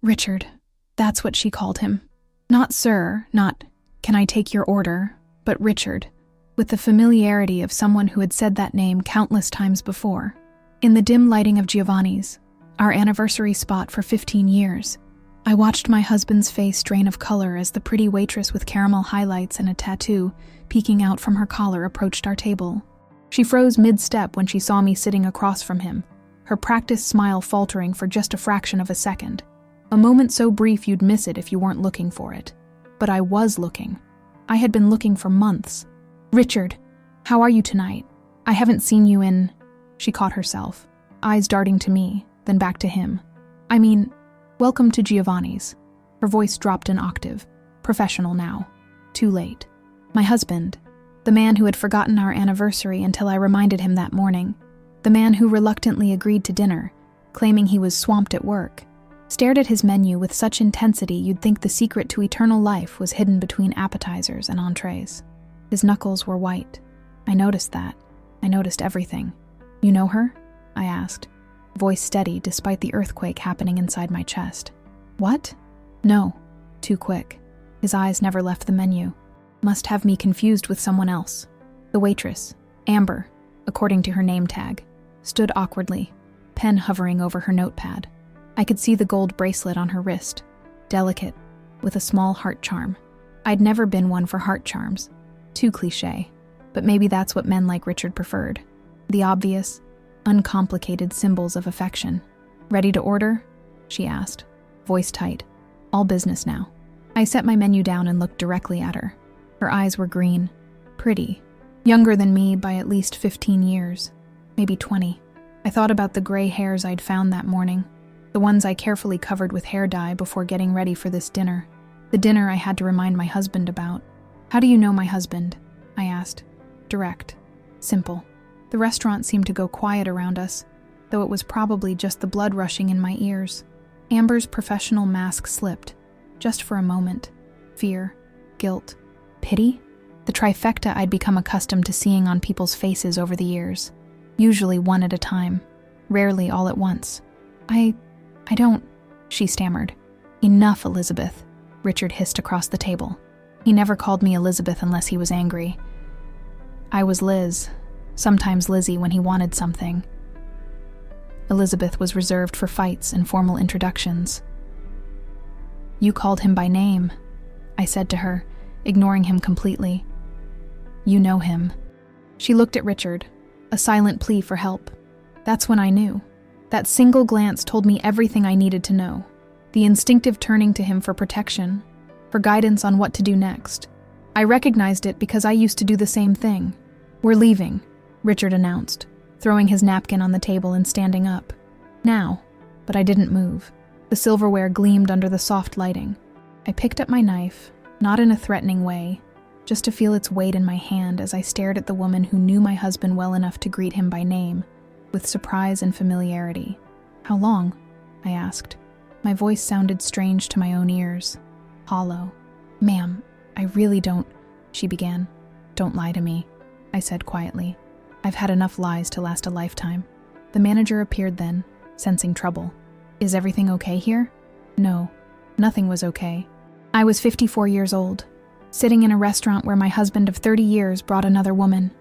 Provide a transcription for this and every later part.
Richard. That's what she called him. Not sir, not, "Can I take your order?" but Richard, with the familiarity of someone who had said that name countless times before. In the dim lighting of Giovanni's, our anniversary spot for 15 years, I watched my husband's face drain of color as the pretty waitress with caramel highlights and a tattoo peeking out from her collar approached our table. She froze mid-step when she saw me sitting across from him, her practiced smile faltering for just a fraction of a second. A moment so brief you'd miss it if you weren't looking for it. But I was looking. I had been looking for months. "Richard, how are you tonight? I haven't seen you in..." She caught herself, eyes darting to me, then back to him. "I mean, welcome to Giovanni's." Her voice dropped an octave. Professional now. Too late. My husband, the man who had forgotten our anniversary until I reminded him that morning, the man who reluctantly agreed to dinner, claiming he was swamped at work, stared at his menu with such intensity you'd think the secret to eternal life was hidden between appetizers and entrees. His knuckles were white. I noticed that. I noticed everything. "You know her?" I asked, voice steady despite the earthquake happening inside my chest. "What?" "No." Too quick. His eyes never left the menu. Must have me confused with someone else. The waitress, Amber, according to her name tag, stood awkwardly, pen hovering over her notepad. I could see the gold bracelet on her wrist, delicate, with a small heart charm. I'd never been one for heart charms. Too cliché, but maybe that's what men like Richard preferred. The obvious, uncomplicated symbols of affection. "Ready to order?" she asked, voice tight. "All business now." I set my menu down and looked directly at her. Her eyes were green, pretty, younger than me by at least 15 years, maybe 20. I thought about the gray hairs I'd found that morning, the ones I carefully covered with hair dye before getting ready for this dinner, the dinner I had to remind my husband about. "How do you know my husband?" I asked. Direct. Simple. The restaurant seemed to go quiet around us, though it was probably just the blood rushing in my ears. Amber's professional mask slipped, just for a moment. Fear, guilt, pity? The trifecta I'd become accustomed to seeing on people's faces over the years, usually one at a time, rarely all at once. I don't, she stammered. "Enough, Elizabeth," Richard hissed across the table. He never called me Elizabeth unless he was angry. I was Liz, sometimes Lizzie when he wanted something. Elizabeth was reserved for fights and formal introductions. "You called him by name," I said to her, ignoring him completely. "You know him." She looked at Richard, a silent plea for help. That's when I knew. That single glance told me everything I needed to know. The instinctive turning to him for protection, for guidance on what to do next. I recognized it because I used to do the same thing. "We're leaving," Richard announced, throwing his napkin on the table and standing up. Now, but I didn't move. The silverware gleamed under the soft lighting. I picked up my knife, not in a threatening way, just to feel its weight in my hand as I stared at the woman who knew my husband well enough to greet him by name, with surprise and familiarity. "How long?" I asked. My voice sounded strange to my own ears, hollow. "Ma'am, I really don't," she began. "Don't lie to me," I said quietly. "I've had enough lies to last a lifetime." The manager appeared then, sensing trouble. "Is everything okay here?" No, nothing was okay. I was 54 years old, sitting in a restaurant where my husband of 30 years brought another woman,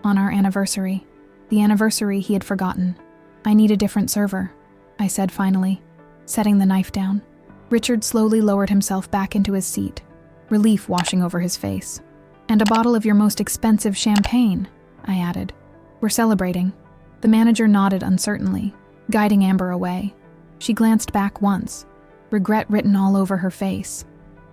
on our anniversary. The anniversary he had forgotten. "I need a different server," I said finally, setting the knife down. Richard slowly lowered himself back into his seat, relief washing over his face. "And a bottle of your most expensive champagne," I added. "We're celebrating." The manager nodded uncertainly, guiding Amber away. She glanced back once, regret written all over her face.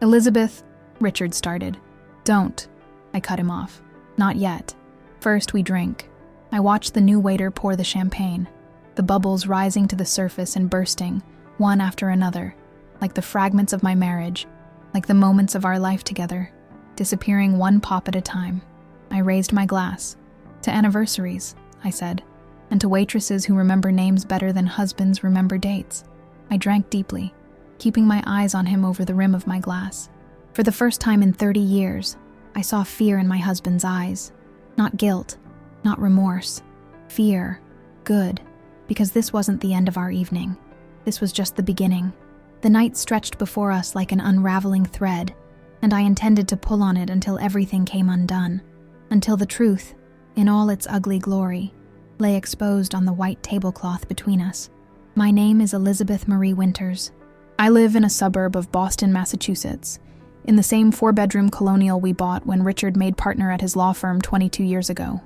"Elizabeth," Richard started. "Don't," I cut him off. "Not yet. First we drink." I watched the new waiter pour the champagne, the bubbles rising to the surface and bursting, one after another, like the fragments of my marriage, like the moments of our life together, disappearing one pop at a time. I raised my glass. "To anniversaries," I said, "and to waitresses who remember names better than husbands remember dates." I drank deeply, keeping my eyes on him over the rim of my glass. For the first time in 30 years, I saw fear in my husband's eyes. Not guilt, not remorse. Fear. Good. Because this wasn't the end of our evening. This was just the beginning. The night stretched before us like an unraveling thread, and I intended to pull on it until everything came undone, until the truth, in all its ugly glory, lay exposed on the white tablecloth between us. My name is Elizabeth Marie Winters. I live in a suburb of Boston, Massachusetts, in the same 4-bedroom colonial we bought when Richard made partner at his law firm 22 years ago.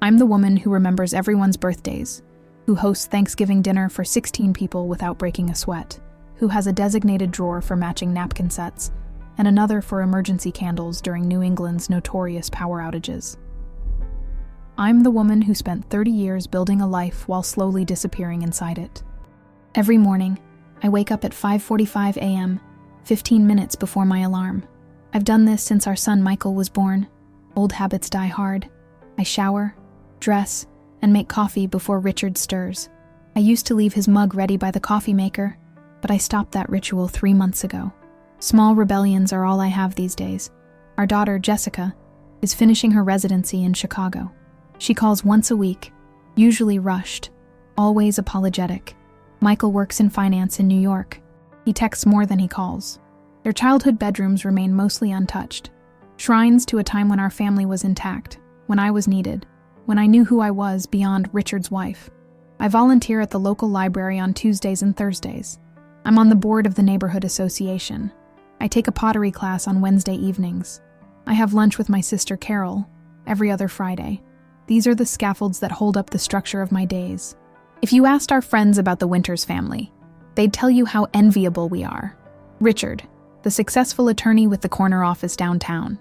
I'm the woman who remembers everyone's birthdays, who hosts Thanksgiving dinner for 16 people without breaking a sweat, who has a designated drawer for matching napkin sets, and another for emergency candles during New England's notorious power outages. I'm the woman who spent 30 years building a life while slowly disappearing inside it. Every morning, I wake up at 5:45 a.m., 15 minutes before my alarm. I've done this since our son Michael was born. Old habits die hard. I shower, dress, and make coffee before Richard stirs. I used to leave his mug ready by the coffee maker, but I stopped that ritual 3 months ago. Small rebellions are all I have these days. Our daughter, Jessica, is finishing her residency in Chicago. She calls once a week, usually rushed, always apologetic. Michael works in finance in New York. He texts more than he calls. Their childhood bedrooms remain mostly untouched. Shrines to a time when our family was intact, when I was needed, when I knew who I was beyond Richard's wife. I volunteer at the local library on Tuesdays and Thursdays. I'm on the board of the neighborhood association. I take a pottery class on Wednesday evenings. I have lunch with my sister Carol every other Friday. These are the scaffolds that hold up the structure of my days. If you asked our friends about the Winters family, they'd tell you how enviable we are. Richard, the successful attorney with the corner office downtown.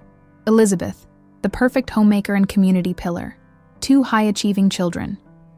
Elizabeth, the perfect homemaker and community pillar. 2 high-achieving children.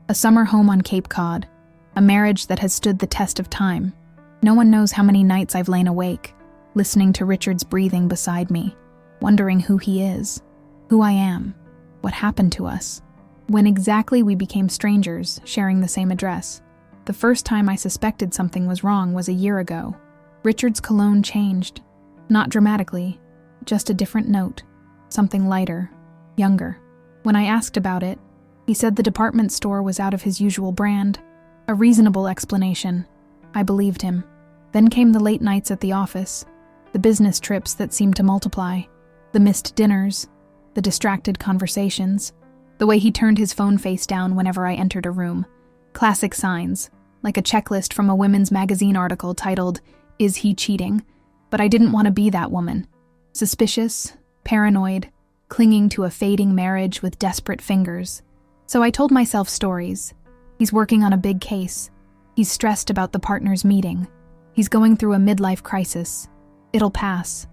A summer home on Cape Cod. A marriage that has stood the test of time. No one knows how many nights I've lain awake, listening to Richard's breathing beside me, wondering who he is, who I am, what happened to us. When exactly we became strangers, sharing the same address. The first time I suspected something was wrong was a year ago. Richard's cologne changed. Not dramatically, just a different note. Something lighter, younger. When I asked about it, he said the department store was out of his usual brand. A reasonable explanation. I believed him. Then came the late nights at the office, the business trips that seemed to multiply, the missed dinners, the distracted conversations, the way he turned his phone face down whenever I entered a room. Classic signs, like a checklist from a women's magazine article titled, "Is He Cheating?" But I didn't want to be that woman. Suspicious, paranoid, clinging to a fading marriage with desperate fingers. So I told myself stories. He's working on a big case. He's stressed about the partners meeting. He's going through a midlife crisis. It'll pass.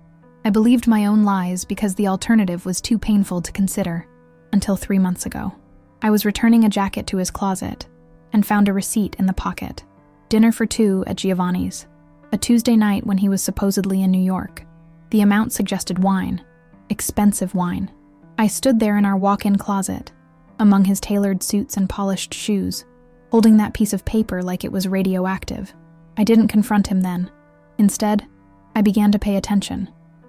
I believed my own lies because the alternative was too painful to consider. Until 3 months ago. I was returning a jacket to his closet and found a receipt in the pocket. Dinner for 2 at Giovanni's. A Tuesday night when he was supposedly in New York. The amount suggested wine. Expensive wine. I stood there in our walk-in closet, among his tailored suits and polished shoes, holding that piece of paper like it was radioactive. I didn't confront him then. Instead, I began to pay attention.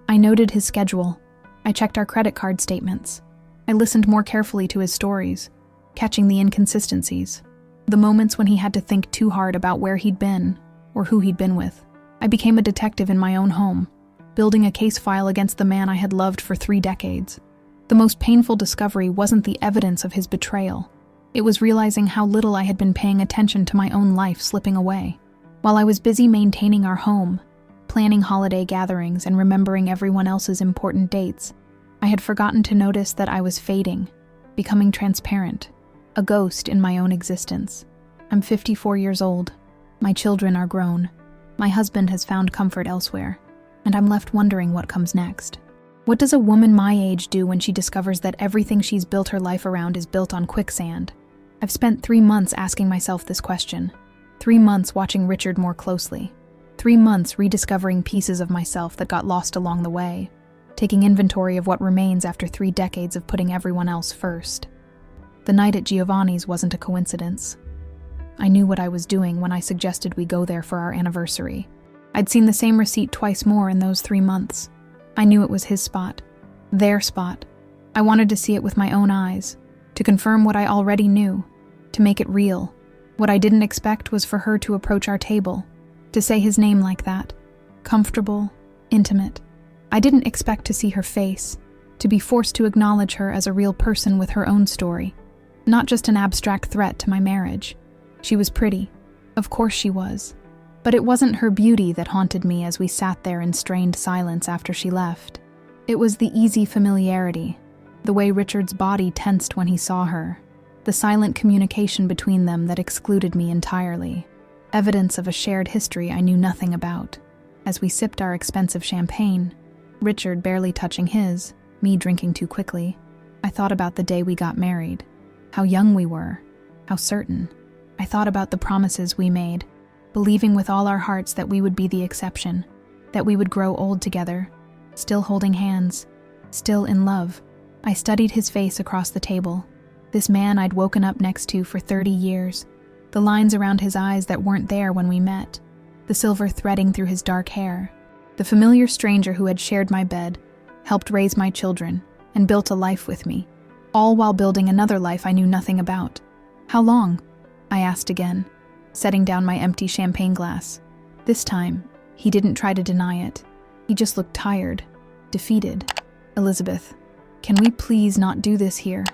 I noted his schedule. I checked our credit card statements. I listened more carefully to his stories, catching the inconsistencies, the moments when he had to think too hard about where he'd been or who he'd been with. I became a detective in my own home, building a case file against the man I had loved for 3 decades. The most painful discovery wasn't the evidence of his betrayal. It was realizing how little I had been paying attention to my own life slipping away. While I was busy maintaining our home, planning holiday gatherings and remembering everyone else's important dates, I had forgotten to notice that I was fading, becoming transparent, a ghost in my own existence. I'm 54 years old. My children are grown. My husband has found comfort elsewhere, and I'm left wondering what comes next. What does a woman my age do when she discovers that everything she's built her life around is built on quicksand? I've spent 3 months asking myself this question. 3 months watching Richard more closely. 3 months rediscovering pieces of myself that got lost along the way. Taking inventory of what remains after 3 decades of putting everyone else first. The night at Giovanni's wasn't a coincidence. I knew what I was doing when I suggested we go there for our anniversary. I'd seen the same receipt twice more in those 3 months. I knew it was his spot. Their spot. I wanted to see it with my own eyes, to confirm what I already knew, to make it real. What I didn't expect was for her to approach our table, To say his name like that. Comfortable, intimate. I didn't expect to see her face, to be forced to acknowledge her as a real person with her own story, not just an abstract threat to my marriage. She was pretty. Of course she was. But it wasn't her beauty that haunted me as we sat there in strained silence after she left. It was the easy familiarity, the way Richard's body tensed when he saw her, the silent communication between them that excluded me entirely, evidence of a shared history I knew nothing about. As we sipped our expensive champagne, Richard barely touching his, me drinking too quickly, I thought about the day we got married, how young we were, how certain. I thought about the promises we made, believing with all our hearts that we would be the exception, that we would grow old together, still holding hands, still in love. I studied his face across the table, this man I'd woken up next to for 30 years, the lines around his eyes that weren't there when we met, the silver threading through his dark hair, the familiar stranger who had shared my bed, helped raise my children, and built a life with me, all while building another life I knew nothing about. How long? I asked again, setting down my empty champagne glass. This time, he didn't try to deny it. He just looked tired, defeated. Elizabeth, can we please not do this here?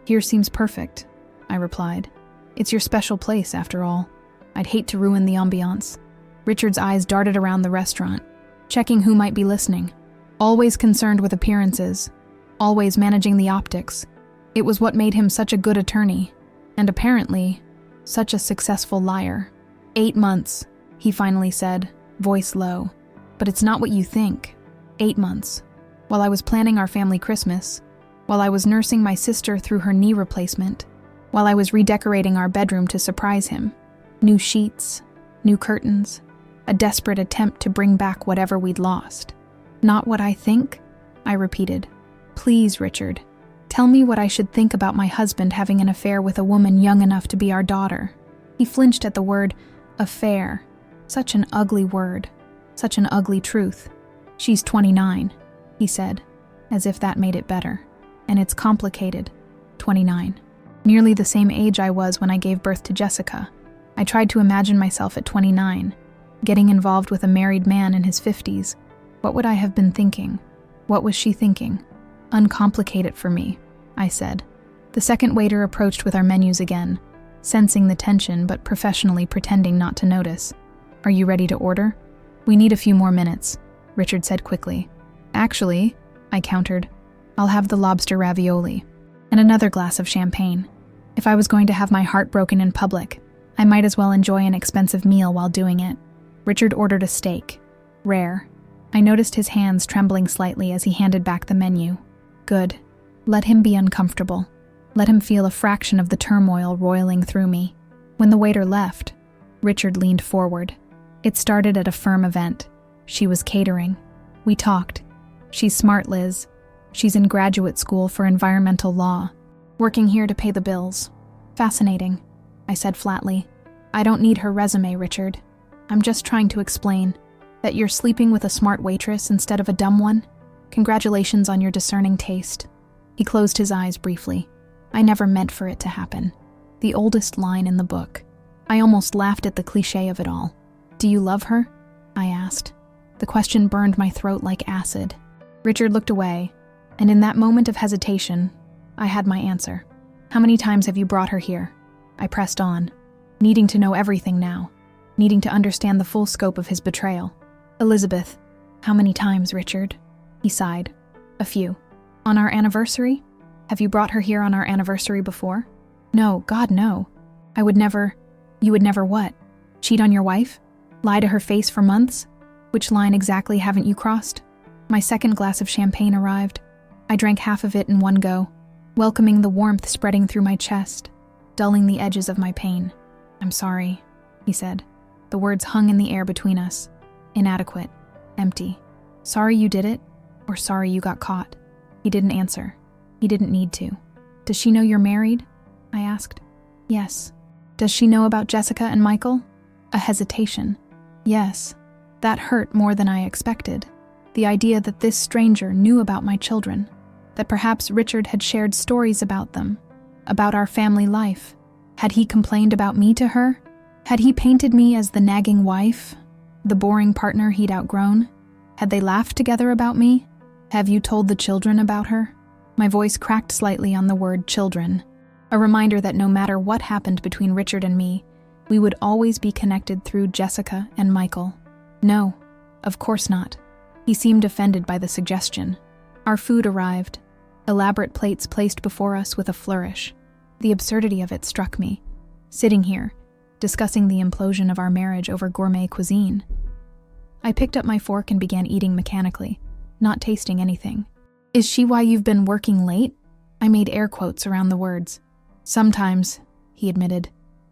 Here seems perfect, I replied. It's your special place, after all. I'd hate to ruin the ambiance. Richard's eyes darted around the restaurant, checking who might be listening. Always concerned with appearances, always managing the optics. It was what made him such a good attorney, and apparently, such a successful liar. 8 months, he finally said, voice low. But it's not what you think. 8 months. While I was planning our family Christmas, while I was nursing my sister through her knee replacement, while I was redecorating our bedroom to surprise him. New sheets, new curtains, a desperate attempt to bring back whatever we'd lost. Not what I think? I repeated. Please, Richard, tell me what I should think about my husband having an affair with a woman young enough to be our daughter. He flinched at the word, affair. Such an ugly word. Such an ugly truth. She's 29, he said, as if that made it better. And it's complicated. 29. Nearly the same age I was when I gave birth to Jessica. I tried to imagine myself at 29, getting involved with a married man in his 50s. What would I have been thinking? What was she thinking? Uncomplicate it for me, I said. The second waiter approached with our menus again, sensing the tension but professionally pretending not to notice. Are you ready to order? We need a few more minutes, Richard said quickly. Actually, I countered, I'll have the lobster ravioli and another glass of champagne. If I was going to have my heart broken in public, I might as well enjoy an expensive meal while doing it. Richard ordered a steak, rare. I noticed his hands trembling slightly as he handed back the menu. Good. Let him be uncomfortable. Let him feel a fraction of the turmoil roiling through me. When the waiter left, Richard leaned forward. It started at a firm event. She was catering. We talked. She's smart, Liz. She's in graduate school for environmental law, working here to pay the bills. Fascinating, I said flatly. I don't need her resume, Richard. I'm just trying to explain that you're sleeping with a smart waitress instead of a dumb one. Congratulations on your discerning taste. He closed his eyes briefly. I never meant for it to happen. The oldest line in the book. I almost laughed at the cliché of it all. Do you love her? I asked. The question burned my throat like acid. Richard looked away, and in that moment of hesitation, I had my answer. How many times have you brought her here? I pressed on, needing to know everything now, needing to understand the full scope of his betrayal. Elizabeth, how many times, Richard? He sighed. A few. On our anniversary? Have you brought her here on our anniversary before? No, God, no. I would never... You would never what? Cheat on your wife? Lie to her face for months? Which line exactly haven't you crossed? My second glass of champagne arrived. I drank half of it in one go, welcoming the warmth spreading through my chest, dulling the edges of my pain. I'm sorry, he said. The words hung in the air between us. Inadequate. Empty. Sorry you did it, or sorry you got caught. He didn't answer. He didn't need to. Does she know you're married? I asked. Yes. Does she know about Jessica and Michael? A hesitation. Yes. That hurt more than I expected. The idea that this stranger knew about my children, that perhaps Richard had shared stories about them, about our family life. Had he complained about me to her? Had he painted me as the nagging wife? The boring partner he'd outgrown? Had they laughed together about me? Have you told the children about her? My voice cracked slightly on the word children, a reminder that no matter what happened between Richard and me, we would always be connected through Jessica and Michael. No, of course not. He seemed offended by the suggestion. Our food arrived, elaborate plates placed before us with a flourish. The absurdity of it struck me. Sitting here, discussing the implosion of our marriage over gourmet cuisine. I picked up my fork and began eating mechanically, not tasting anything. Is she why you've been working late? I made air quotes around the words. Sometimes, he admitted.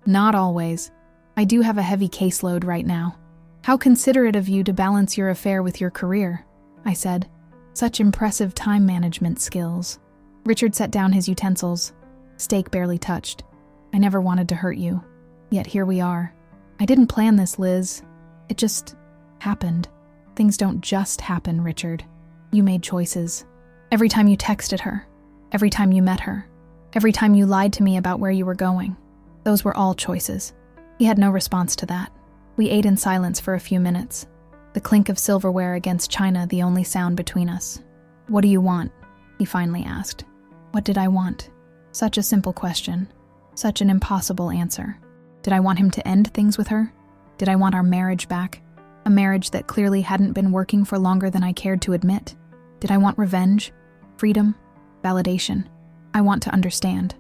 Not always. I do have a heavy caseload right now. How considerate of you to balance your affair with your career, I said. Such impressive time management skills. Richard set down his utensils. Steak barely touched. I never wanted to hurt you. Yet here we are. I didn't plan this, Liz. It just happened. Things don't just happen, Richard. You made choices. Every time you texted her. Every time you met her. Every time you lied to me about where you were going. Those were all choices. He had no response to that. We ate in silence for a few minutes. The clink of silverware against china the only sound between us. What do you want? He finally asked. What did I want? Such a simple question. Such an impossible answer. Did I want him to end things with her? Did I want our marriage back? A marriage that clearly hadn't been working for longer than I cared to admit? Did I want revenge? Freedom? Validation? I want to understand,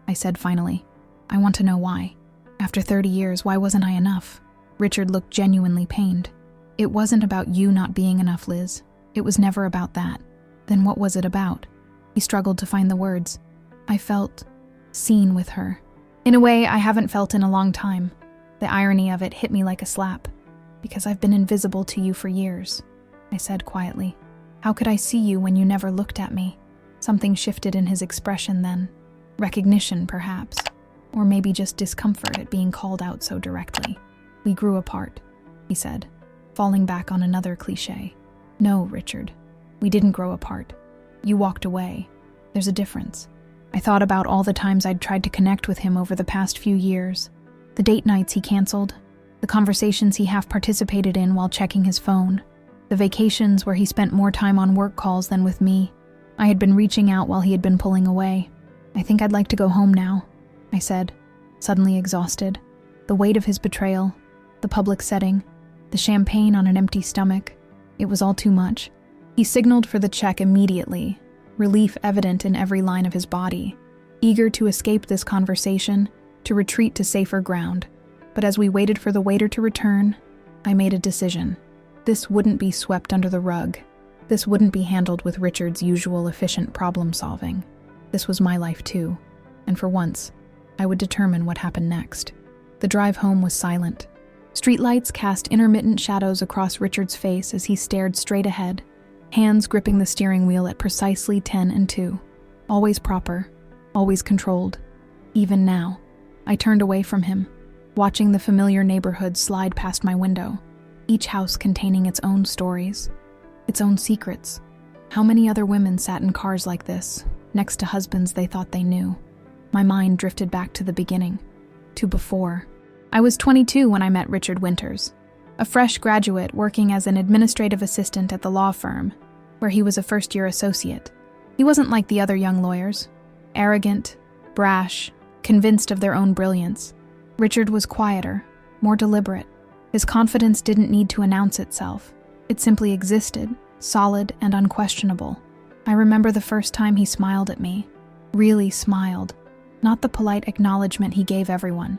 I said finally. I want to know why. After 30 years, why wasn't I enough? Richard looked genuinely pained. It wasn't about you not being enough, Liz. It was never about that. Then what was it about? He struggled to find the words. I felt seen with her. In a way I haven't felt in a long time. The irony of it hit me like a slap. Because I've been invisible to you for years, I said quietly. How could I see you when you never looked at me? Something shifted in his expression then. Recognition, perhaps. Or maybe just discomfort at being called out so directly. We grew apart, he said, falling back on another cliché. No, Richard. We didn't grow apart. You walked away. There's a difference. I thought about all the times I'd tried to connect with him over the past few years. The date nights he canceled. The conversations he half participated in while checking his phone. The vacations where he spent more time on work calls than with me. I had been reaching out while he had been pulling away. I think I'd like to go home now, I said, suddenly exhausted. The weight of his betrayal, the public setting, the champagne on an empty stomach. It was all too much. He signaled for the check immediately, relief evident in every line of his body, eager to escape this conversation, to retreat to safer ground. But as we waited for the waiter to return, I made a decision. This wouldn't be swept under the rug. This wouldn't be handled with Richard's usual efficient problem-solving. This was my life too, and for once, I would determine what happened next. The drive home was silent. Streetlights cast intermittent shadows across Richard's face as he stared straight ahead, hands gripping the steering wheel at precisely 10 and 2. Always proper, always controlled. Even now, I turned away from him, watching the familiar neighborhood slide past my window, each house containing its own stories, its own secrets. How many other women sat in cars like this, next to husbands they thought they knew? My mind drifted back to the beginning, to before. I was 22 when I met Richard Winters, a fresh graduate working as an administrative assistant at the law firm, where he was a first-year associate. He wasn't like the other young lawyers, arrogant, brash, convinced of their own brilliance. Richard was quieter, more deliberate. His confidence didn't need to announce itself. It simply existed, solid and unquestionable. I remember the first time he smiled at me. Really smiled. Not the polite acknowledgement he gave everyone.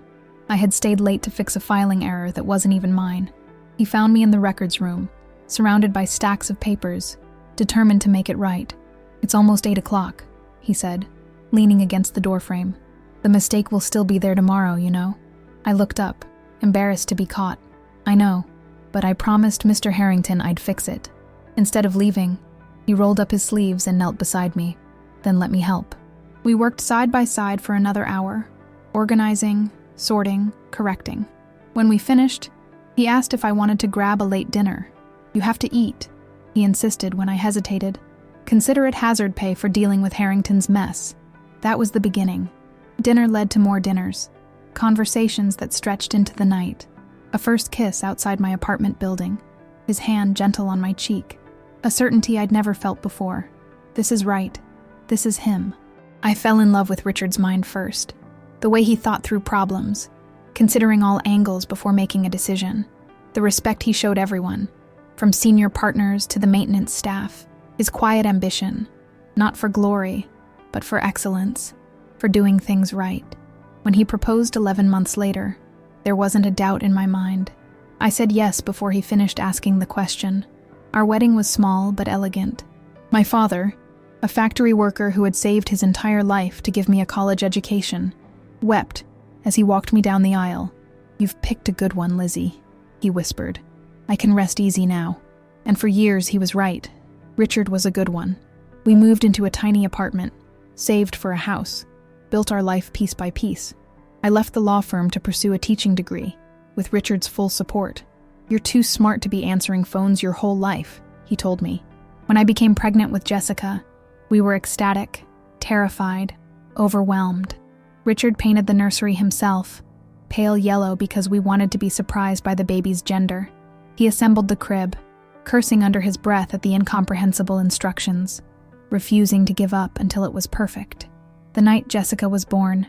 I had stayed late to fix a filing error that wasn't even mine. He found me in the records room, surrounded by stacks of papers, determined to make it right. It's almost 8 o'clock, he said, leaning against the doorframe. The mistake will still be there tomorrow, you know. I looked up, embarrassed to be caught. I know, but I promised Mr. Harrington I'd fix it. Instead of leaving, he rolled up his sleeves and knelt beside me, then let me help. We worked side by side for another hour, organizing, sorting, correcting. When we finished, he asked if I wanted to grab a late dinner. You have to eat, he insisted when I hesitated. Consider it hazard pay for dealing with Harrington's mess. That was the beginning. Dinner led to more dinners, conversations that stretched into the night. A first kiss outside my apartment building, his hand gentle on my cheek, a certainty I'd never felt before. This is right. This is him. I fell in love with Richard's mind first, the way he thought through problems, considering all angles before making a decision, the respect he showed everyone, from senior partners to the maintenance staff, his quiet ambition, not for glory, but for excellence, for doing things right. When he proposed 11 months later, there wasn't a doubt in my mind. I said yes before he finished asking the question. Our wedding was small but elegant. My father, a factory worker who had saved his entire life to give me a college education, wept as he walked me down the aisle. "You've picked a good one, Lizzie," he whispered. "I can rest easy now." And for years he was right. Richard was a good one. We moved into a tiny apartment, saved for a house, built our life piece by piece. I left the law firm to pursue a teaching degree, with Richard's full support. "You're too smart to be answering phones your whole life," he told me. When I became pregnant with Jessica, we were ecstatic, terrified, overwhelmed. Richard painted the nursery himself, pale yellow because we wanted to be surprised by the baby's gender. He assembled the crib, cursing under his breath at the incomprehensible instructions, refusing to give up until it was perfect. The night Jessica was born,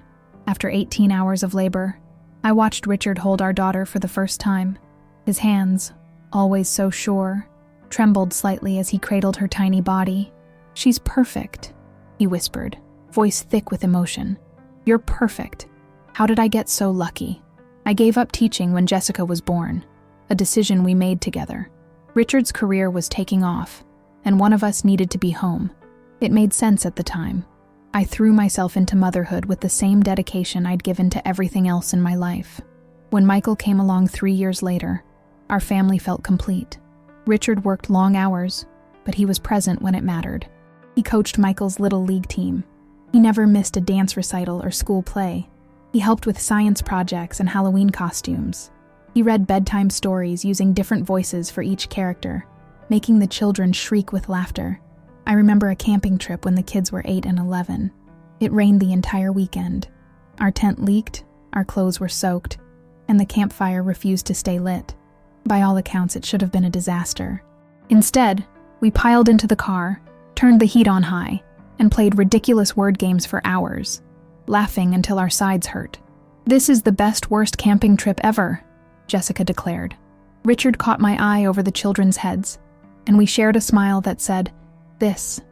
after 18 hours of labor, I watched Richard hold our daughter for the first time. His hands, always so sure, trembled slightly as he cradled her tiny body. "She's perfect," he whispered, voice thick with emotion. "You're perfect. How did I get so lucky?" I gave up teaching when Jessica was born, a decision we made together. Richard's career was taking off, and one of us needed to be home. It made sense at the time. I threw myself into motherhood with the same dedication I'd given to everything else in my life. When Michael came along 3 years later, our family felt complete. Richard worked long hours, but he was present when it mattered. He coached Michael's little league team. He never missed a dance recital or school play. He helped with science projects and Halloween costumes. He read bedtime stories using different voices for each character, making the children shriek with laughter. I remember a camping trip when the kids were 8 and 11. It rained the entire weekend. Our tent leaked, our clothes were soaked, and the campfire refused to stay lit. By all accounts, it should have been a disaster. Instead, we piled into the car, turned the heat on high, and played ridiculous word games for hours, laughing until our sides hurt. "This is the best-worst camping trip ever," Jessica declared. Richard caught my eye over the children's heads, and we shared a smile that said, This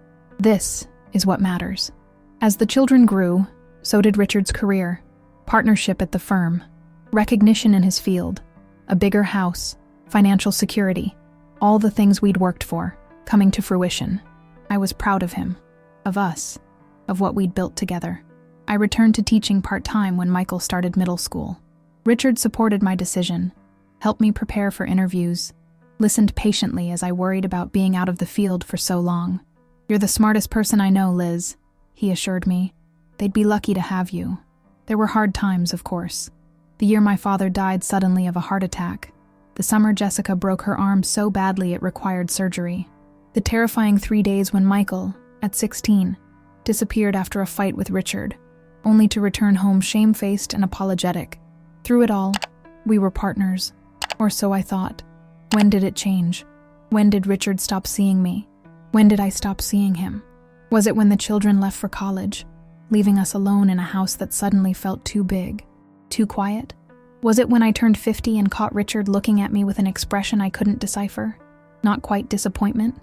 is what matters." As the children grew, so did Richard's career, partnership at the firm, recognition in his field, a bigger house, financial security, all the things we'd worked for, coming to fruition. I was proud of him, of us, of what we'd built together. I returned to teaching part-time when Michael started middle school. Richard supported my decision, helped me prepare for interviews, listened patiently as I worried about being out of the field for so long. "You're the smartest person I know, Liz," he assured me. "They'd be lucky to have you." There were hard times, of course. The year my father died suddenly of a heart attack. The summer Jessica broke her arm so badly it required surgery. The terrifying 3 days when Michael, at 16, disappeared after a fight with Richard, only to return home shamefaced and apologetic. Through it all, we were partners, or so I thought. When did it change? When did Richard stop seeing me? When did I stop seeing him? Was it when the children left for college, leaving us alone in a house that suddenly felt too big, too quiet? Was it when I turned 50 and caught Richard looking at me with an expression I couldn't decipher? Not quite disappointment,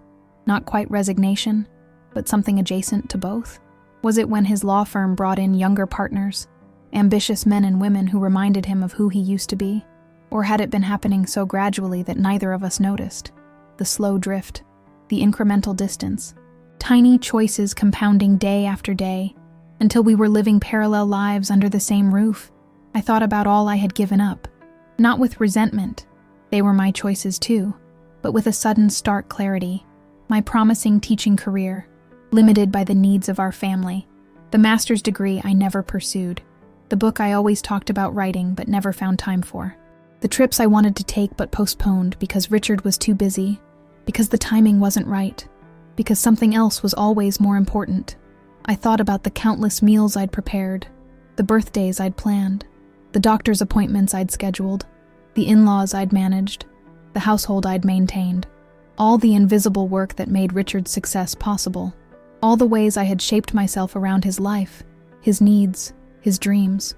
not quite resignation, but something adjacent to both? Was it when his law firm brought in younger partners, ambitious men and women who reminded him of who he used to be? Or had it been happening so gradually that neither of us noticed? The slow drift, the incremental distance, tiny choices compounding day after day, until we were living parallel lives under the same roof. I thought about all I had given up, not with resentment, they were my choices too, but with a sudden stark clarity. My promising teaching career, limited by the needs of our family, the master's degree I never pursued, the book I always talked about writing but never found time for, the trips I wanted to take but postponed because Richard was too busy, because the timing wasn't right, because something else was always more important. I thought about the countless meals I'd prepared, the birthdays I'd planned, the doctor's appointments I'd scheduled, The in-laws I'd managed, the household I'd maintained, all the invisible work that made Richard's success possible, all the ways I had shaped myself around his life, his needs, his dreams.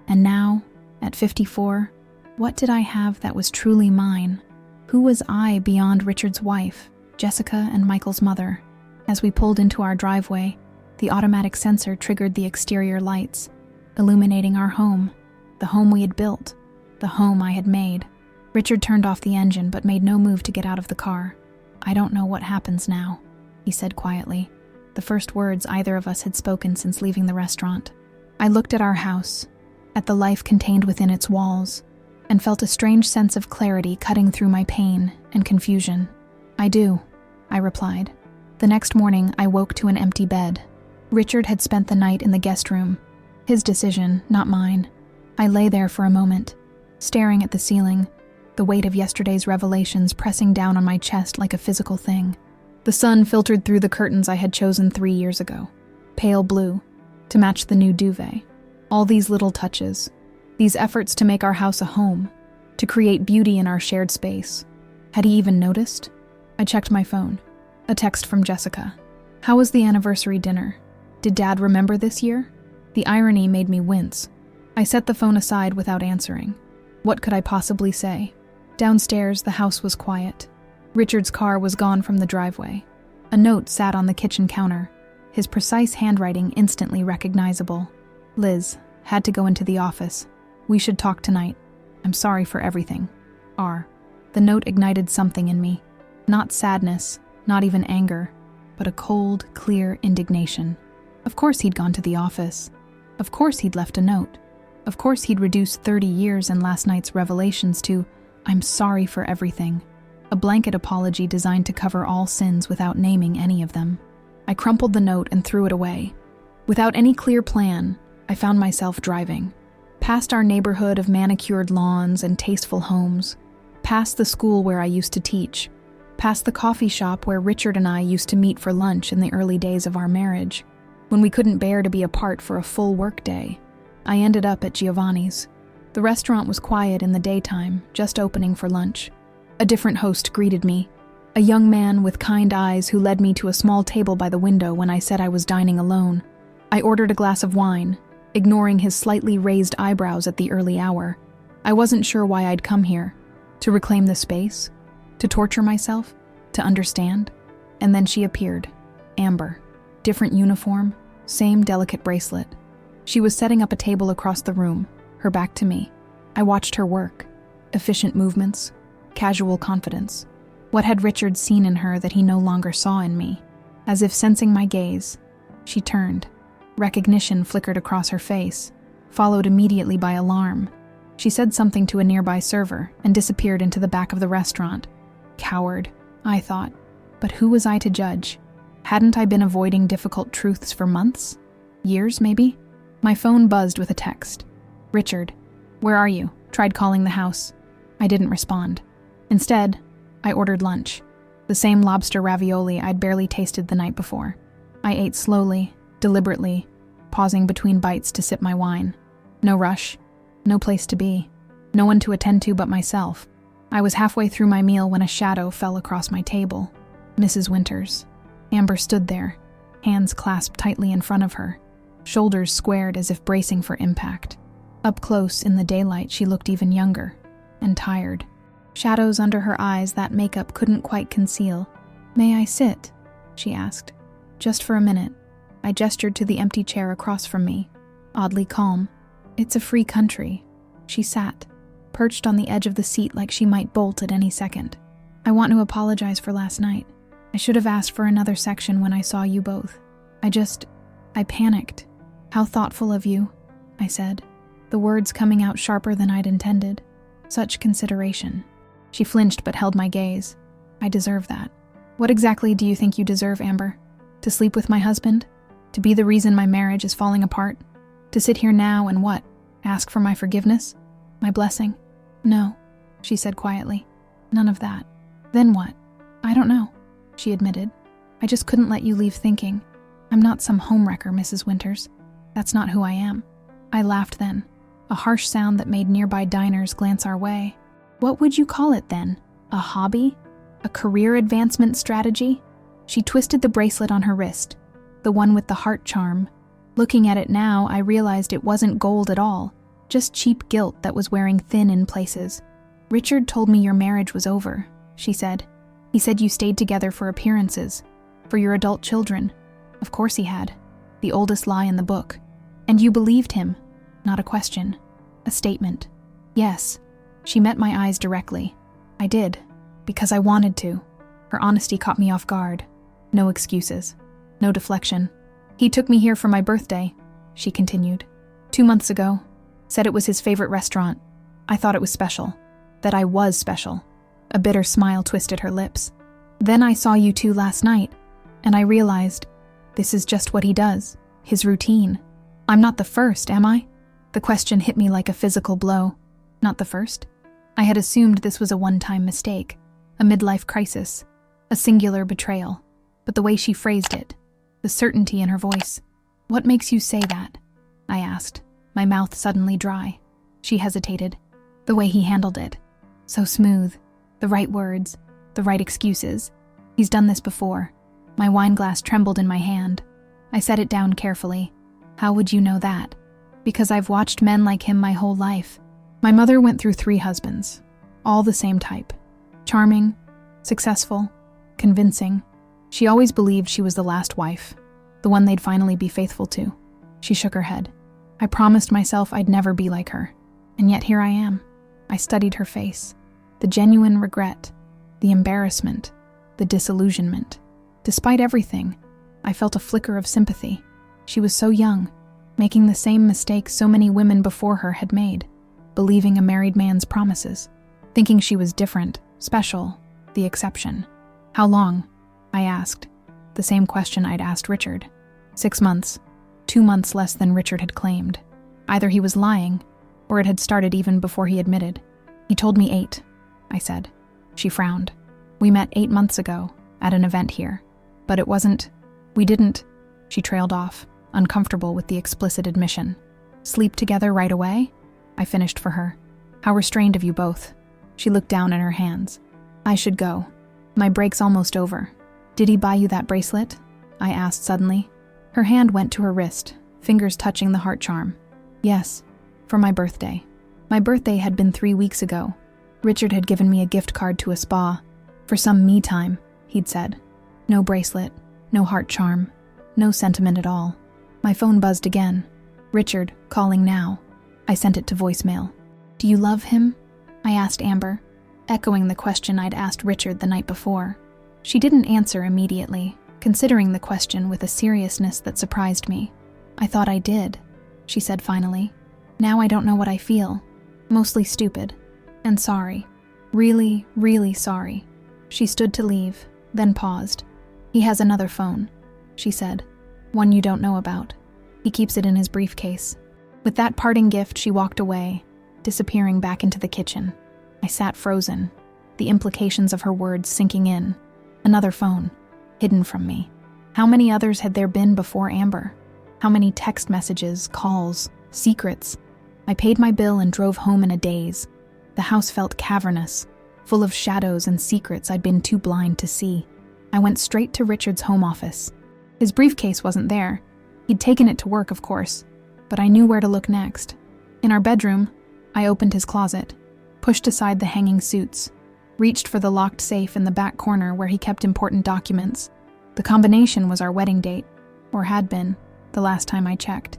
And now, at 54, what did I have that was truly mine? Who was I beyond Richard's wife, Jessica, and Michael's mother? As we pulled into our driveway, the automatic sensor triggered the exterior lights, illuminating our home, the home we had built, the home I had made. Richard turned off the engine but made no move to get out of the car. "I don't know what happens now," he said quietly, the first words either of us had spoken since leaving the restaurant. I looked at our house, at the life contained within its walls, and felt a strange sense of clarity cutting through my pain and confusion. "I do," I replied. The next morning, I woke to an empty bed. Richard had spent the night in the guest room. His decision, not mine. I lay there for a moment, staring at the ceiling, the weight of yesterday's revelations pressing down on my chest like a physical thing. The sun filtered through the curtains I had chosen 3 years ago, pale blue, to match the new duvet. All these little touches, these efforts to make our house a home, to create beauty in our shared space. Had he even noticed? I checked my phone. A text from Jessica. "How was the anniversary dinner? Did Dad remember this year?" The irony made me wince. I set the phone aside without answering. What could I possibly say? Downstairs, the house was quiet. Richard's car was gone from the driveway. A note sat on the kitchen counter, his precise handwriting instantly recognizable. "Liz, had to go into the office. We should talk tonight. I'm sorry for everything. R." The note ignited something in me. Not sadness, not even anger, but a cold, clear indignation. Of course he'd gone to the office. Of course he'd left a note. Of course he'd reduced 30 years and last night's revelations to, "I'm sorry for everything." A blanket apology designed to cover all sins without naming any of them. I crumpled the note and threw it away. Without any clear plan, I found myself driving. Past our neighborhood of manicured lawns and tasteful homes. Past the school where I used to teach. Past the coffee shop where Richard and I used to meet for lunch in the early days of our marriage, when we couldn't bear to be apart for a full workday. I ended up at Giovanni's. The restaurant was quiet in the daytime, just opening for lunch. A different host greeted me, a young man with kind eyes who led me to a small table by the window when I said I was dining alone. I ordered a glass of wine, ignoring his slightly raised eyebrows at the early hour. I wasn't sure why I'd come here. To reclaim the space? To torture myself? To understand? And then she appeared. Amber. Different uniform, same delicate bracelet. She was setting up a table across the room, her back to me. I watched her work. Efficient movements, casual confidence. What had Richard seen in her that he no longer saw in me? As if sensing my gaze, she turned. Recognition flickered across her face, followed immediately by alarm. She said something to a nearby server and disappeared into the back of the restaurant. Coward, I thought. But who was I to judge? Hadn't I been avoiding difficult truths for months? Years, maybe? My phone buzzed with a text. "Richard, where are you? Tried calling the house." I didn't respond. Instead, I ordered lunch. The same lobster ravioli I'd barely tasted the night before. I ate slowly, deliberately, pausing between bites to sip my wine. No rush, no place to be, no one to attend to but myself. I was halfway through my meal when a shadow fell across my table. Mrs. Winters. Amber stood there, hands clasped tightly in front of her, shoulders squared as if bracing for impact. Up close, in the daylight, she looked even younger and tired. Shadows under her eyes that makeup couldn't quite conceal. "May I sit?" she asked. "Just for a minute." I gestured to the empty chair across from me, oddly calm. "It's a free country." She sat, perched on the edge of the seat like she might bolt at any second. "I want to apologize for last night. I should have asked for another section when I saw you both. I panicked." "How thoughtful of you," I said, the words coming out sharper than I'd intended. "Such consideration." She flinched but held my gaze. "I deserve that." "What exactly do you think you deserve, Amber? To sleep with my husband? To be the reason my marriage is falling apart? To sit here now and what? Ask for my forgiveness? My blessing?" "No," she said quietly. "None of that." "Then what?" "I don't know," she admitted. "I just couldn't let you leave thinking. I'm not some homewrecker, Mrs. Winters. That's not who I am." I laughed then, a harsh sound that made nearby diners glance our way. What would you call it then? A hobby? A career advancement strategy? She twisted the bracelet on her wrist, the one with the heart charm. Looking at it now, I realized it wasn't gold at all, just cheap gilt that was wearing thin in places. Richard told me your marriage was over, she said. He said you stayed together for appearances, for your adult children. Of course he had. The oldest lie in the book. And you believed him. Not a question. A statement. Yes. She met my eyes directly. I did. Because I wanted to. Her honesty caught me off guard. No excuses. No deflection. He took me here for my birthday, she continued. 2 months ago. Said it was his favorite restaurant. I thought it was special. That I was special. A bitter smile twisted her lips. Then I saw you two last night, and I realized this is just what he does, his routine. I'm not the first, am I? The question hit me like a physical blow. Not the first? I had assumed this was a one-time mistake, a midlife crisis, a singular betrayal. But the way she phrased it, the certainty in her voice. What makes you say that? I asked, my mouth suddenly dry. She hesitated. The way he handled it. So smooth. The right words. The right excuses. He's done this before. My wine glass trembled in my hand. I set it down carefully. How would you know that? Because I've watched men like him my whole life. My mother went through 3 husbands. All the same type. Charming, successful, convincing. She always believed she was the last wife, the one they'd finally be faithful to. She shook her head. I promised myself I'd never be like her. And yet here I am. I studied her face. The genuine regret, the embarrassment, the disillusionment. Despite everything, I felt a flicker of sympathy. She was so young, making the same mistakes so many women before her had made, believing a married man's promises, thinking she was different, special, the exception. How long? I asked, the same question I'd asked Richard. 6 months, 2 months less than Richard had claimed. Either he was lying, or it had started even before he admitted. He told me 8, I said. She frowned. We met 8 months ago, at an event here. But it wasn't. We didn't. She trailed off, uncomfortable with the explicit admission. Sleep together right away? I finished for her. How restrained of you both. She looked down at her hands. I should go. My break's almost over. Did he buy you that bracelet? I asked suddenly. Her hand went to her wrist, fingers touching the heart charm. Yes, for my birthday. My birthday had been 3 weeks ago. Richard had given me a gift card to a spa. For some me time, he'd said. No bracelet, no heart charm, no sentiment at all. My phone buzzed again. Richard, calling now. I sent it to voicemail. Do you love him? I asked Amber, echoing the question I'd asked Richard the night before. She didn't answer immediately, considering the question with a seriousness that surprised me. I thought I did, she said finally. Now I don't know what I feel. Mostly stupid. And sorry. Really, really sorry. She stood to leave, then paused. He has another phone, she said. One you don't know about. He keeps it in his briefcase. With that parting gift, she walked away, disappearing back into the kitchen. I sat frozen, the implications of her words sinking in. Another phone, hidden from me. How many others had there been before Amber? How many text messages, calls, secrets? I paid my bill and drove home in a daze. The house felt cavernous, full of shadows and secrets I'd been too blind to see. I went straight to Richard's home office. His briefcase wasn't there. He'd taken it to work, of course, but I knew where to look next. In our bedroom, I opened his closet, pushed aside the hanging suits, reached for the locked safe in the back corner where he kept important documents. The combination was our wedding date, or had been, the last time I checked.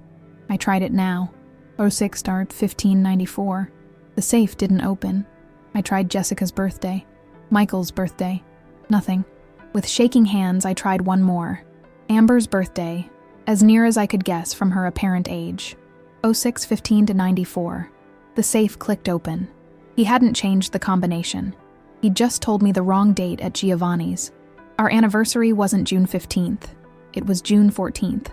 I tried it now. 06-1594. The safe didn't open. I tried Jessica's birthday, Michael's birthday. Nothing. With shaking hands, I tried one more. Amber's birthday, as near as I could guess from her apparent age. 06-15-94. The safe clicked open. He hadn't changed the combination. He'd just told me the wrong date at Giovanni's. Our anniversary wasn't June 15th. It was June 14th.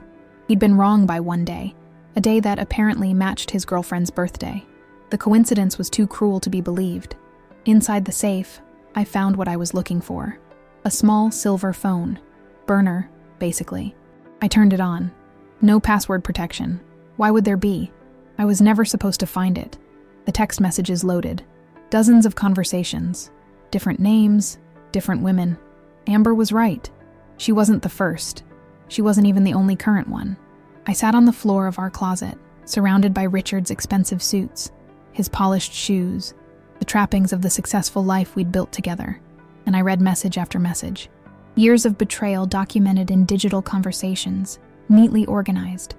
He'd been wrong by 1 day, a day that apparently matched his girlfriend's birthday. The coincidence was too cruel to be believed. Inside the safe, I found what I was looking for. A small silver phone. Burner, basically. I turned it on. No password protection. Why would there be? I was never supposed to find it. The text messages loaded. Dozens of conversations. Different names, different women. Amber was right. She wasn't the first. She wasn't even the only current one. I sat on the floor of our closet, surrounded by Richard's expensive suits, his polished shoes, the trappings of the successful life we'd built together, and I read message after message. Years of betrayal documented in digital conversations, neatly organized,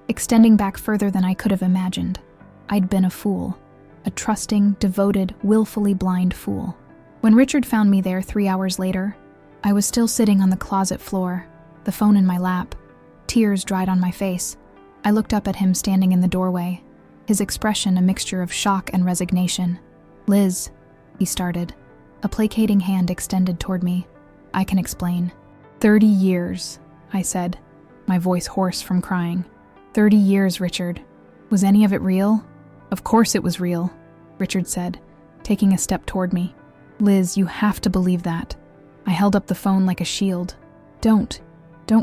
extending back further than I could have imagined. I'd been a fool, a trusting, devoted, willfully blind fool. When Richard found me there 3 hours later, I was still sitting on the closet floor, the phone in my lap. Tears dried on my face. I looked up at him standing in the doorway, his expression a mixture of shock and resignation. "Liz," he started, a placating hand extended toward me. "I can explain." 30 years, I said, my voice hoarse from crying. 30 years, Richard. Was any of it real? Of course it was real, Richard said, taking a step toward me. "Liz, you have to believe that." I held up the phone like a shield. Don't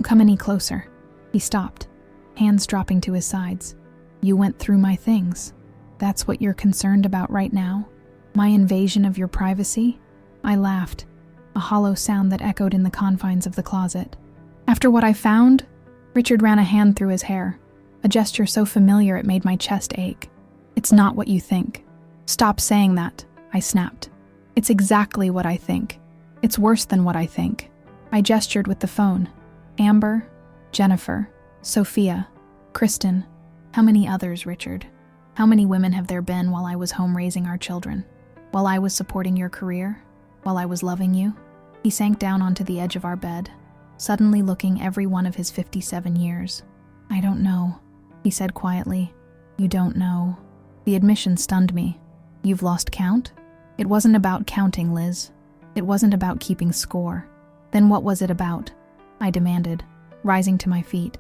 come any closer." He stopped, hands dropping to his sides. "You went through my things. That's what you're concerned about right now? My invasion of your privacy?" I laughed, a hollow sound that echoed in the confines of the closet. "After what I found?" Richard ran a hand through his hair, a gesture so familiar it made my chest ache. "It's not what you think." "Stop saying that," I snapped. "It's exactly what I think. It's worse than what I think." I gestured with the phone. "Amber, Jennifer, Sophia, Kristen. How many others, Richard? How many women have there been while I was home raising our children? While I was supporting your career? While I was loving you?" He sank down onto the edge of our bed, suddenly looking every one of his 57 years. "I don't know," he said quietly. "You don't know." The admission stunned me. "You've lost count?" "It wasn't about counting, Liz. It wasn't about keeping score." "Then what was it about?" I demanded, rising to my feet.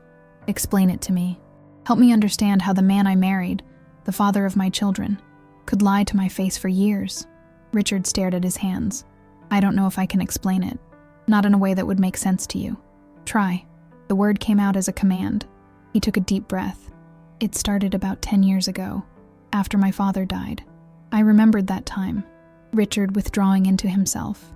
"Explain it to me. Help me understand how the man I married, the father of my children, could lie to my face for years." Richard stared at his hands. "I don't know if I can explain it. Not in a way that would make sense to you." "Try." The word came out as a command. He took a deep breath. "It started about 10 years ago, after my father died. I remembered that time. Richard withdrawing into himself,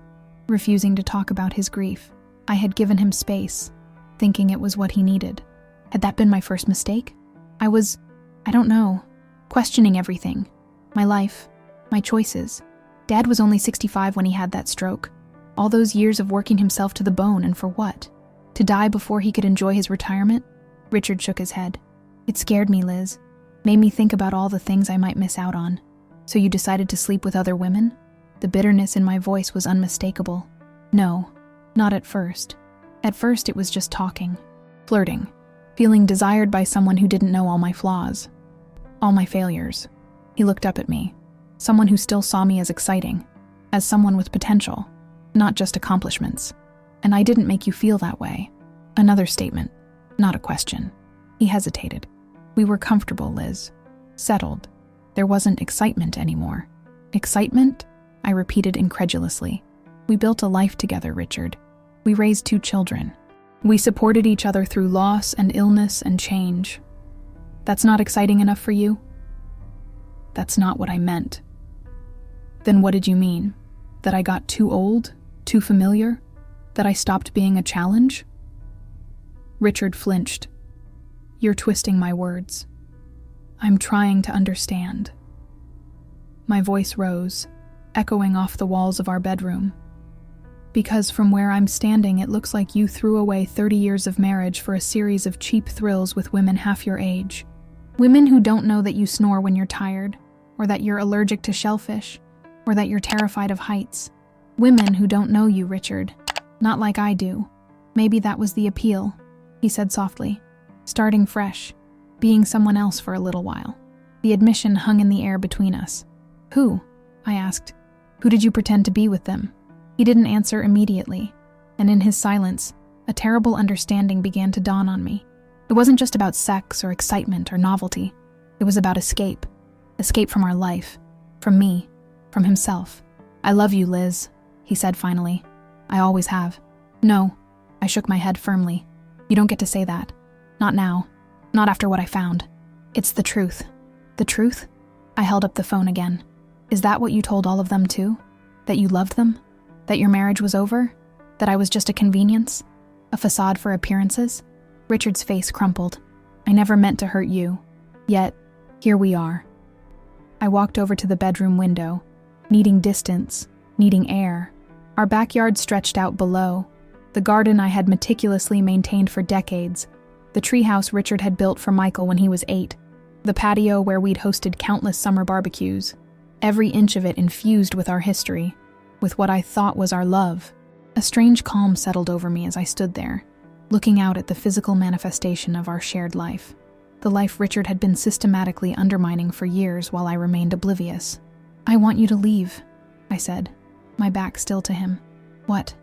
refusing to talk about his grief. I had given him space, thinking it was what he needed. Had that been my first mistake? I don't know, questioning everything. My life, my choices. Dad was only 65 when he had that stroke. All those years of working himself to the bone, and for what? To die before he could enjoy his retirement? Richard shook his head. "It scared me, Liz. Made me think about all the things I might miss out on. So you decided to sleep with other women?" The bitterness in my voice was unmistakable. "No, not at first. At first it was just talking, flirting, feeling desired by someone who didn't know all my flaws, all my failures." He looked up at me, someone who still saw me as exciting, as someone with potential, not just accomplishments. "And I didn't make you feel that way." Another statement, not a question. He hesitated. "We were comfortable, Liz. Settled. There wasn't excitement anymore." "Excitement?" I repeated incredulously. "We built a life together, Richard. We raised 2 children. We supported each other through loss and illness and change. That's not exciting enough for you?" "That's not what I meant." "Then what did you mean? That I got too old? Too familiar? That I stopped being a challenge?" Richard flinched. "You're twisting my words. I'm trying to understand." My voice rose, echoing off the walls of our bedroom. "Because from where I'm standing, it looks like you threw away 30 years of marriage for a series of cheap thrills with women half your age. Women who don't know that you snore when you're tired, or that you're allergic to shellfish, or that you're terrified of heights. Women who don't know you, Richard. Not like I do. Maybe that was the appeal," he said softly. "Starting fresh, being someone else for a little while." The admission hung in the air between us. "Who?" I asked. "Who did you pretend to be with them?" He didn't answer immediately, and in his silence, a terrible understanding began to dawn on me. It wasn't just about sex or excitement or novelty. It was about escape. Escape from our life. From me. From himself. "I love you, Liz," he said finally. "I always have." "No," I shook my head firmly. "You don't get to say that. Not now. Not after what I found. It's the truth." "The truth?" I held up the phone again. Is that what you told all of them too? That you loved them? That your marriage was over? That I was just a convenience? A facade for appearances? Richard's face crumpled. I never meant to hurt you. Yet, here we are. I walked over to the bedroom window, needing distance, needing air. Our backyard stretched out below, the garden I had meticulously maintained for decades, the treehouse Richard had built for Michael when he was 8, the patio where we'd hosted countless summer barbecues, every inch of it infused with our history, with what I thought was our love. A strange calm settled over me as I stood there, looking out at the physical manifestation of our shared life, the life Richard had been systematically undermining for years while I remained oblivious. I want you to leave, I said, my back still to him. What?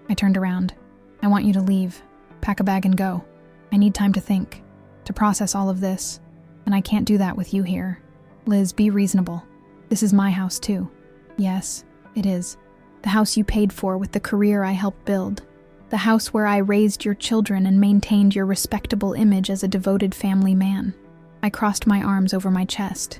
I turned around. I want you to leave. Pack a bag and go. I need time to think, to process all of this, and I can't do that with you here. Liz, be reasonable. This is my house too. Yes, it is. The house you paid for with the career I helped build. The house where I raised your children and maintained your respectable image as a devoted family man. I crossed my arms over my chest.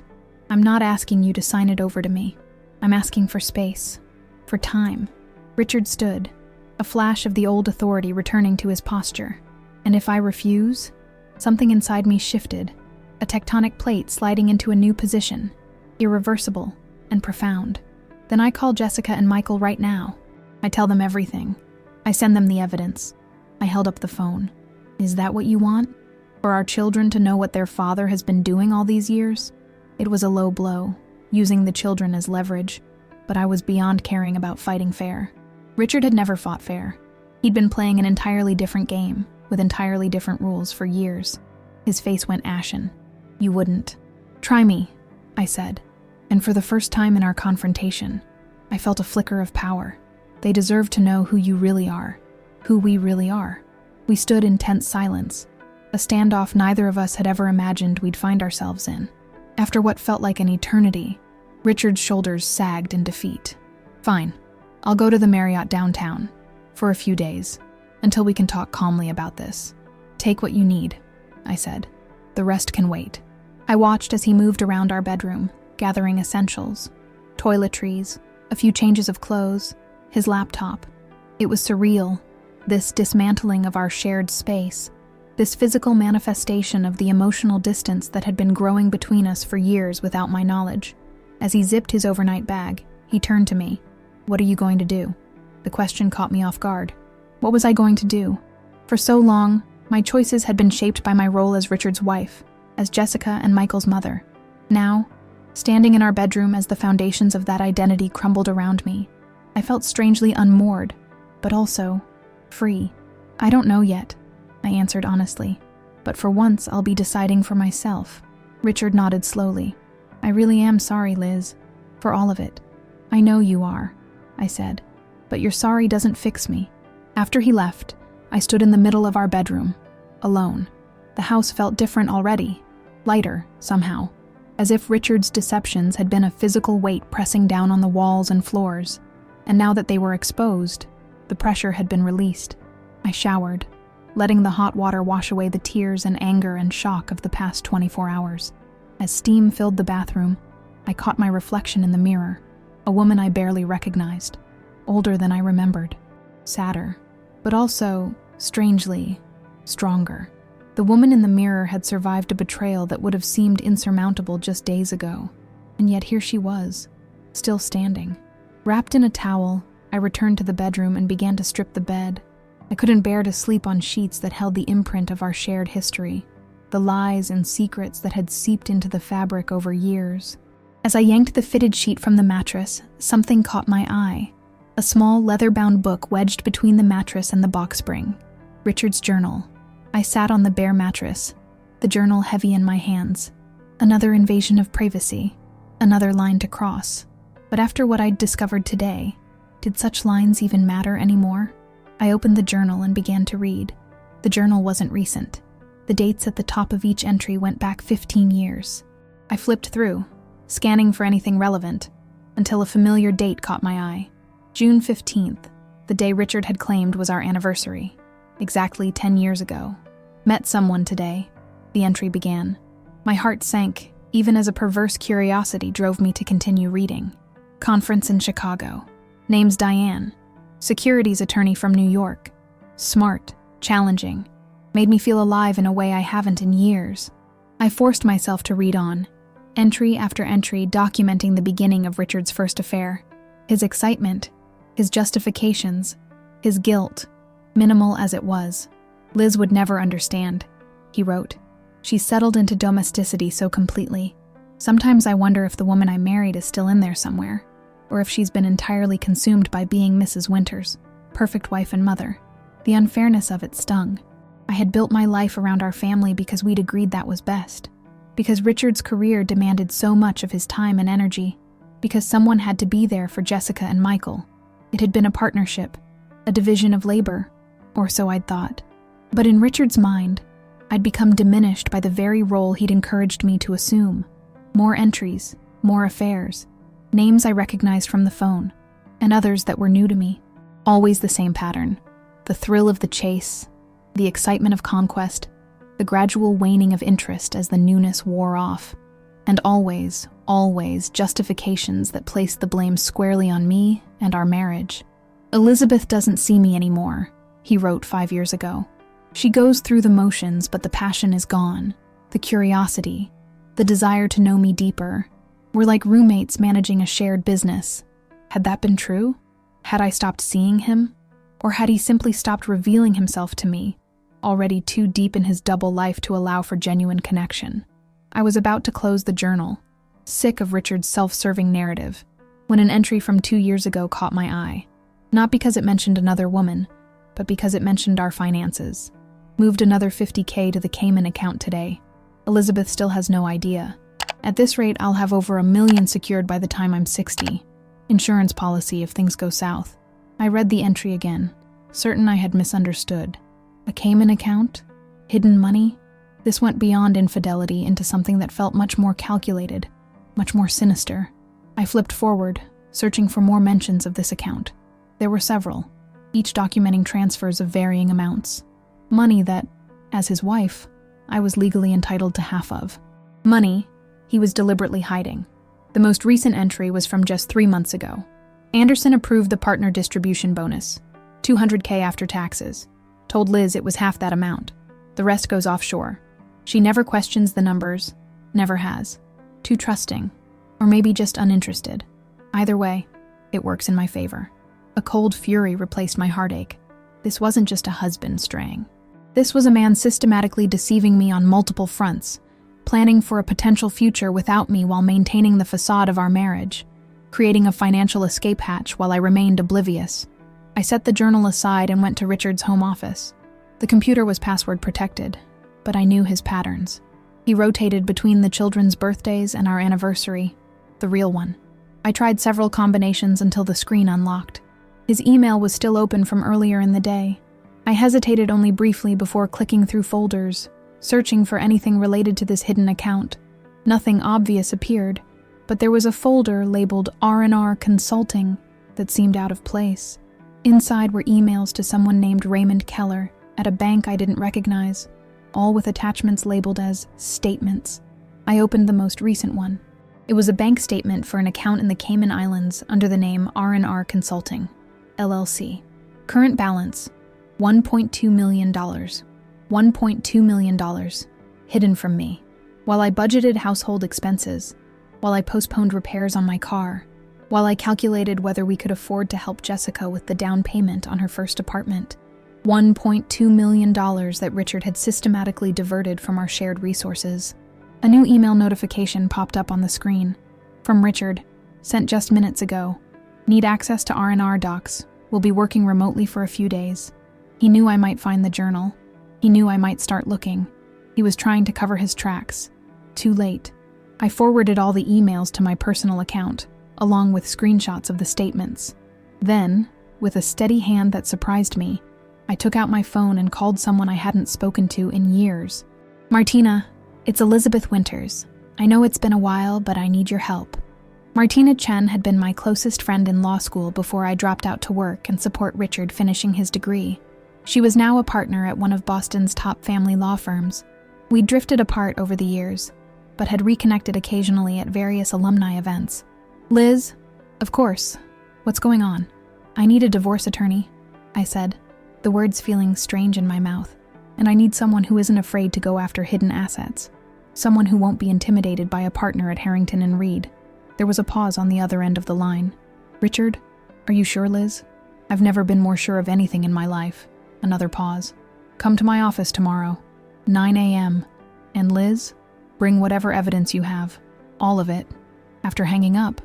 I'm not asking you to sign it over to me. I'm asking for space. For time. Richard stood, a flash of the old authority returning to his posture. And if I refuse, something inside me shifted, a tectonic plate sliding into a new position, irreversible and profound. Then I call Jessica and Michael right now. I tell them everything. I send them the evidence. I held up the phone. Is that what you want? For our children to know what their father has been doing all these years? It was a low blow, using the children as leverage, but I was beyond caring about fighting fair. Richard had never fought fair. He'd been playing an entirely different game, with entirely different rules for years. His face went ashen. You wouldn't. Try me, I said. And for the first time in our confrontation, I felt a flicker of power. They deserve to know who you really are, who we really are. We stood in tense silence, a standoff neither of us had ever imagined we'd find ourselves in. After what felt like an eternity, Richard's shoulders sagged in defeat. Fine, I'll go to the Marriott downtown, for a few days, until we can talk calmly about this. Take what you need, I said. The rest can wait. I watched as he moved around our bedroom, gathering essentials, toiletries, a few changes of clothes, his laptop. It was surreal, this dismantling of our shared space, this physical manifestation of the emotional distance that had been growing between us for years without my knowledge. As he zipped his overnight bag, he turned to me. What are you going to do? The question caught me off guard. What was I going to do? For so long, my choices had been shaped by my role as Richard's wife, as Jessica and Michael's mother. Now, standing in our bedroom as the foundations of that identity crumbled around me, I felt strangely unmoored, but also free. I don't know yet, I answered honestly, but for once I'll be deciding for myself. Richard nodded slowly. I really am sorry, Liz, for all of it. I know you are, I said, but your sorry doesn't fix me. After he left, I stood in the middle of our bedroom, alone. The house felt different already, lighter, somehow, as if Richard's deceptions had been a physical weight pressing down on the walls and floors, and now that they were exposed, the pressure had been released. I showered, letting the hot water wash away the tears and anger and shock of the past 24 hours. As steam filled the bathroom, I caught my reflection in the mirror, a woman I barely recognized, older than I remembered, sadder, but also, strangely, stronger. The woman in the mirror had survived a betrayal that would have seemed insurmountable just days ago, and yet here she was, still standing. Wrapped in a towel, I returned to the bedroom and began to strip the bed. I couldn't bear to sleep on sheets that held the imprint of our shared history, the lies and secrets that had seeped into the fabric over years. As I yanked the fitted sheet from the mattress, something caught my eye. A small leather-bound book wedged between the mattress and the box spring. Richard's journal. I sat on the bare mattress, the journal heavy in my hands. Another invasion of privacy, another line to cross. But after what I'd discovered today, did such lines even matter anymore? I opened the journal and began to read. The journal wasn't recent. The dates at the top of each entry went back 15 years. I flipped through, scanning for anything relevant, until a familiar date caught my eye. June 15th, the day Richard had claimed was our anniversary. Exactly 10 years ago. Met someone today, the entry began. My heart sank, even as a perverse curiosity drove me to continue reading. Conference in Chicago. Name's Diane. Securities attorney from New York. Smart, challenging. Made me feel alive in a way I haven't in years. I forced myself to read on, entry after entry documenting the beginning of Richard's first affair. His excitement, his justifications, his guilt, minimal as it was. Liz would never understand, he wrote. She settled into domesticity so completely. Sometimes I wonder if the woman I married is still in there somewhere, or if she's been entirely consumed by being Mrs. Winters, perfect wife and mother. The unfairness of it stung. I had built my life around our family because we'd agreed that was best. Because Richard's career demanded so much of his time and energy. Because someone had to be there for Jessica and Michael. It had been a partnership, a division of labor, or so I'd thought. But in Richard's mind, I'd become diminished by the very role he'd encouraged me to assume. More entries, more affairs, names I recognized from the phone, and others that were new to me. Always the same pattern. The thrill of the chase, the excitement of conquest, the gradual waning of interest as the newness wore off, and always justifications that placed the blame squarely on me and our marriage. Elizabeth doesn't see me anymore, he wrote 5 years ago. She goes through the motions, but the passion is gone. The curiosity, the desire to know me deeper. We're like roommates managing a shared business. Had that been true? Had I stopped seeing him? Or had he simply stopped revealing himself to me, already too deep in his double life to allow for genuine connection? I was about to close the journal, sick of Richard's self-serving narrative, when an entry from 2 years ago caught my eye. Not because it mentioned another woman, but because it mentioned our finances. Moved another $50K to the Cayman account today. Elizabeth still has no idea. At this rate, I'll have over $1 million secured by the time I'm 60. Insurance policy if things go south. I read the entry again, certain I had misunderstood. A Cayman account? Hidden money? This went beyond infidelity into something that felt much more calculated, much more sinister. I flipped forward, searching for more mentions of this account. There were several, each documenting transfers of varying amounts. Money that, as his wife, I was legally entitled to half of. Money he was deliberately hiding. The most recent entry was from just 3 months ago. Anderson approved the partner distribution bonus, $200K after taxes. Told Liz it was half that amount. The rest goes offshore. She never questions the numbers, never has. Too trusting, or maybe just uninterested. Either way, it works in my favor. A cold fury replaced my heartache. This wasn't just a husband straying. This was a man systematically deceiving me on multiple fronts, planning for a potential future without me while maintaining the facade of our marriage, creating a financial escape hatch while I remained oblivious. I set the journal aside and went to Richard's home office. The computer was password protected, but I knew his patterns. He rotated between the children's birthdays and our anniversary, the real one. I tried several combinations until the screen unlocked. His email was still open from earlier in the day. I hesitated only briefly before clicking through folders, searching for anything related to this hidden account. Nothing obvious appeared, but there was a folder labeled R&R Consulting that seemed out of place. Inside were emails to someone named Raymond Keller at a bank I didn't recognize, all with attachments labeled as statements. I opened the most recent one. It was a bank statement for an account in the Cayman Islands under the name R&R Consulting, LLC. Current balance, $1.2 million. $1.2 million, hidden from me. While I budgeted household expenses, while I postponed repairs on my car, while I calculated whether we could afford to help Jessica with the down payment on her first apartment. $1.2 million that Richard had systematically diverted from our shared resources. A new email notification popped up on the screen. From Richard, sent just minutes ago. Need access to R&R docs. Will be working remotely for a few days. He knew I might find the journal. He knew I might start looking. He was trying to cover his tracks. Too late. I forwarded all the emails to my personal account, along with screenshots of the statements. Then, with a steady hand that surprised me, I took out my phone and called someone I hadn't spoken to in years. Martina, it's Elizabeth Winters. I know it's been a while, but I need your help. Martina Chen had been my closest friend in law school before I dropped out to work and support Richard finishing his degree. She was now a partner at one of Boston's top family law firms. We'd drifted apart over the years, but had reconnected occasionally at various alumni events. Liz, Of course. What's going on? I need a divorce attorney, I said, the words feeling strange in my mouth. And I need someone who isn't afraid to go after hidden assets. Someone who won't be intimidated by a partner at Harrington and Reed. There was a pause on the other end of the line. Richard, are you sure, Liz? I've never been more sure of anything in my life. Another pause. Come to my office tomorrow, 9 a.m. And Liz, bring whatever evidence you have. All of it. After hanging up,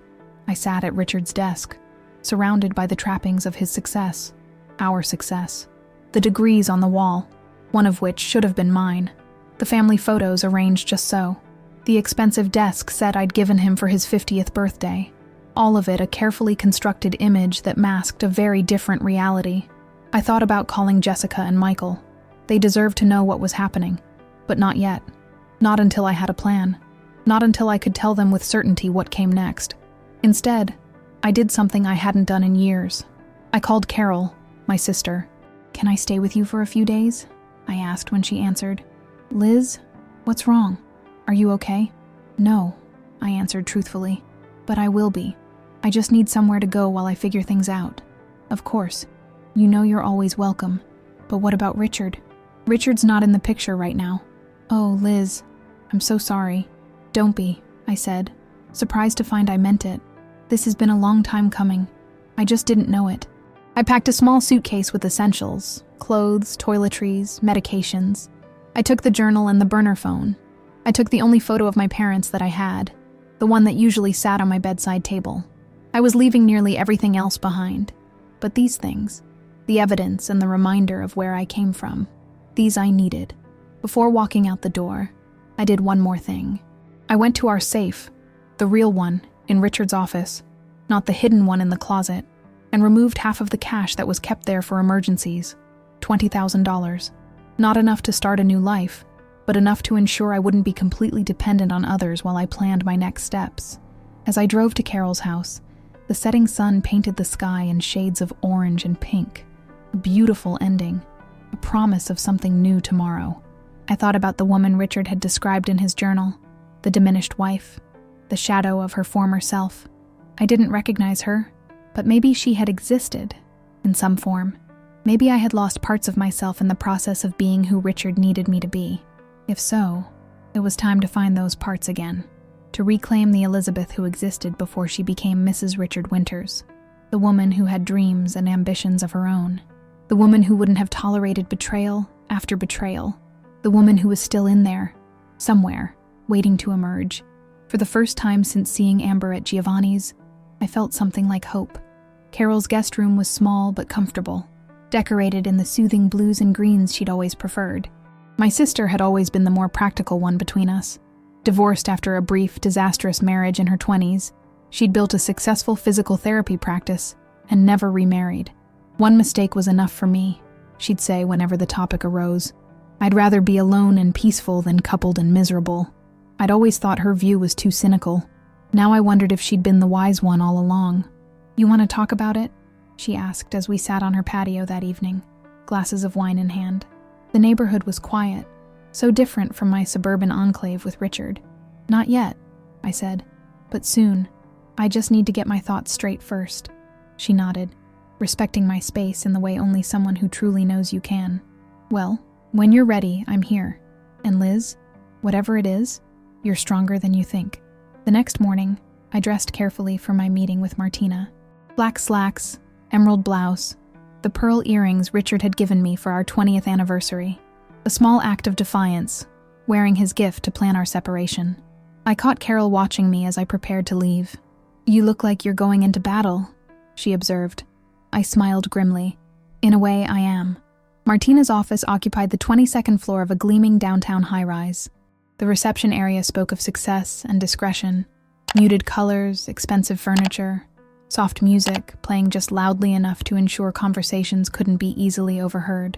I sat at Richard's desk, surrounded by the trappings of his success. Our success. The degrees on the wall, one of which should have been mine. The family photos arranged just so. The expensive desk set I'd given him for his 50th birthday. All of it a carefully constructed image that masked a very different reality. I thought about calling Jessica and Michael. They deserved to know what was happening. But not yet. Not until I had a plan. Not until I could tell them with certainty what came next. Instead, I did something I hadn't done in years. I called Carol, my sister. Can I stay with you for a few days? I asked when she answered. Liz, what's wrong? Are you okay? No, I answered truthfully. But I will be. I just need somewhere to go while I figure things out. Of course. You know you're always welcome. But what about Richard? Richard's not in the picture right now. Oh, Liz, I'm so sorry. Don't be, I said, surprised to find I meant it. This has been a long time coming. I just didn't know it. I packed a small suitcase with essentials, clothes, toiletries, medications. I took the journal and the burner phone. I took the only photo of my parents that I had, the one that usually sat on my bedside table. I was leaving nearly everything else behind. But these things, the evidence and the reminder of where I came from, these I needed. Before walking out the door, I did one more thing. I went to our safe, the real one, in Richard's office, not the hidden one in the closet, and removed half of the cash that was kept there for emergencies, $20,000. Not enough to start a new life, but enough to ensure I wouldn't be completely dependent on others while I planned my next steps. As I drove to Carol's house, the setting sun painted the sky in shades of orange and pink, a beautiful ending, a promise of something new tomorrow. I thought about the woman Richard had described in his journal, the diminished wife, the shadow of her former self. I didn't recognize her, but maybe she had existed, in some form. Maybe I had lost parts of myself in the process of being who Richard needed me to be. If so, it was time to find those parts again, to reclaim the Elizabeth who existed before she became Mrs. Richard Winters, the woman who had dreams and ambitions of her own, the woman who wouldn't have tolerated betrayal after betrayal, the woman who was still in there, somewhere, waiting to emerge. For the first time since seeing Amber at Giovanni's, I felt something like hope. Carol's guest room was small but comfortable, decorated in the soothing blues and greens she'd always preferred. My sister had always been the more practical one between us. Divorced after a brief, disastrous marriage in her 20s, she'd built a successful physical therapy practice and never remarried. One mistake was enough for me, she'd say whenever the topic arose. I'd rather be alone and peaceful than coupled and miserable. I'd always thought her view was too cynical. Now I wondered if she'd been the wise one all along. You want to talk about it? She asked as we sat on her patio that evening, glasses of wine in hand. The neighborhood was quiet, so different from my suburban enclave with Richard. Not yet, I said, but soon. I just need to get my thoughts straight first. She nodded, respecting my space in the way only someone who truly knows you can. Well, when you're ready, I'm here. And Liz, whatever it is, you're stronger than you think. The next morning, I dressed carefully for my meeting with Martina. Black slacks, emerald blouse, the pearl earrings Richard had given me for our 20th anniversary. A small act of defiance, wearing his gift to plan our separation. I caught Carol watching me as I prepared to leave. You look like you're going into battle, she observed. I smiled grimly. In a way, I am. Martina's office occupied the 22nd floor of a gleaming downtown high-rise. The reception area spoke of success and discretion, muted colors, expensive furniture, soft music playing just loudly enough to ensure conversations couldn't be easily overheard.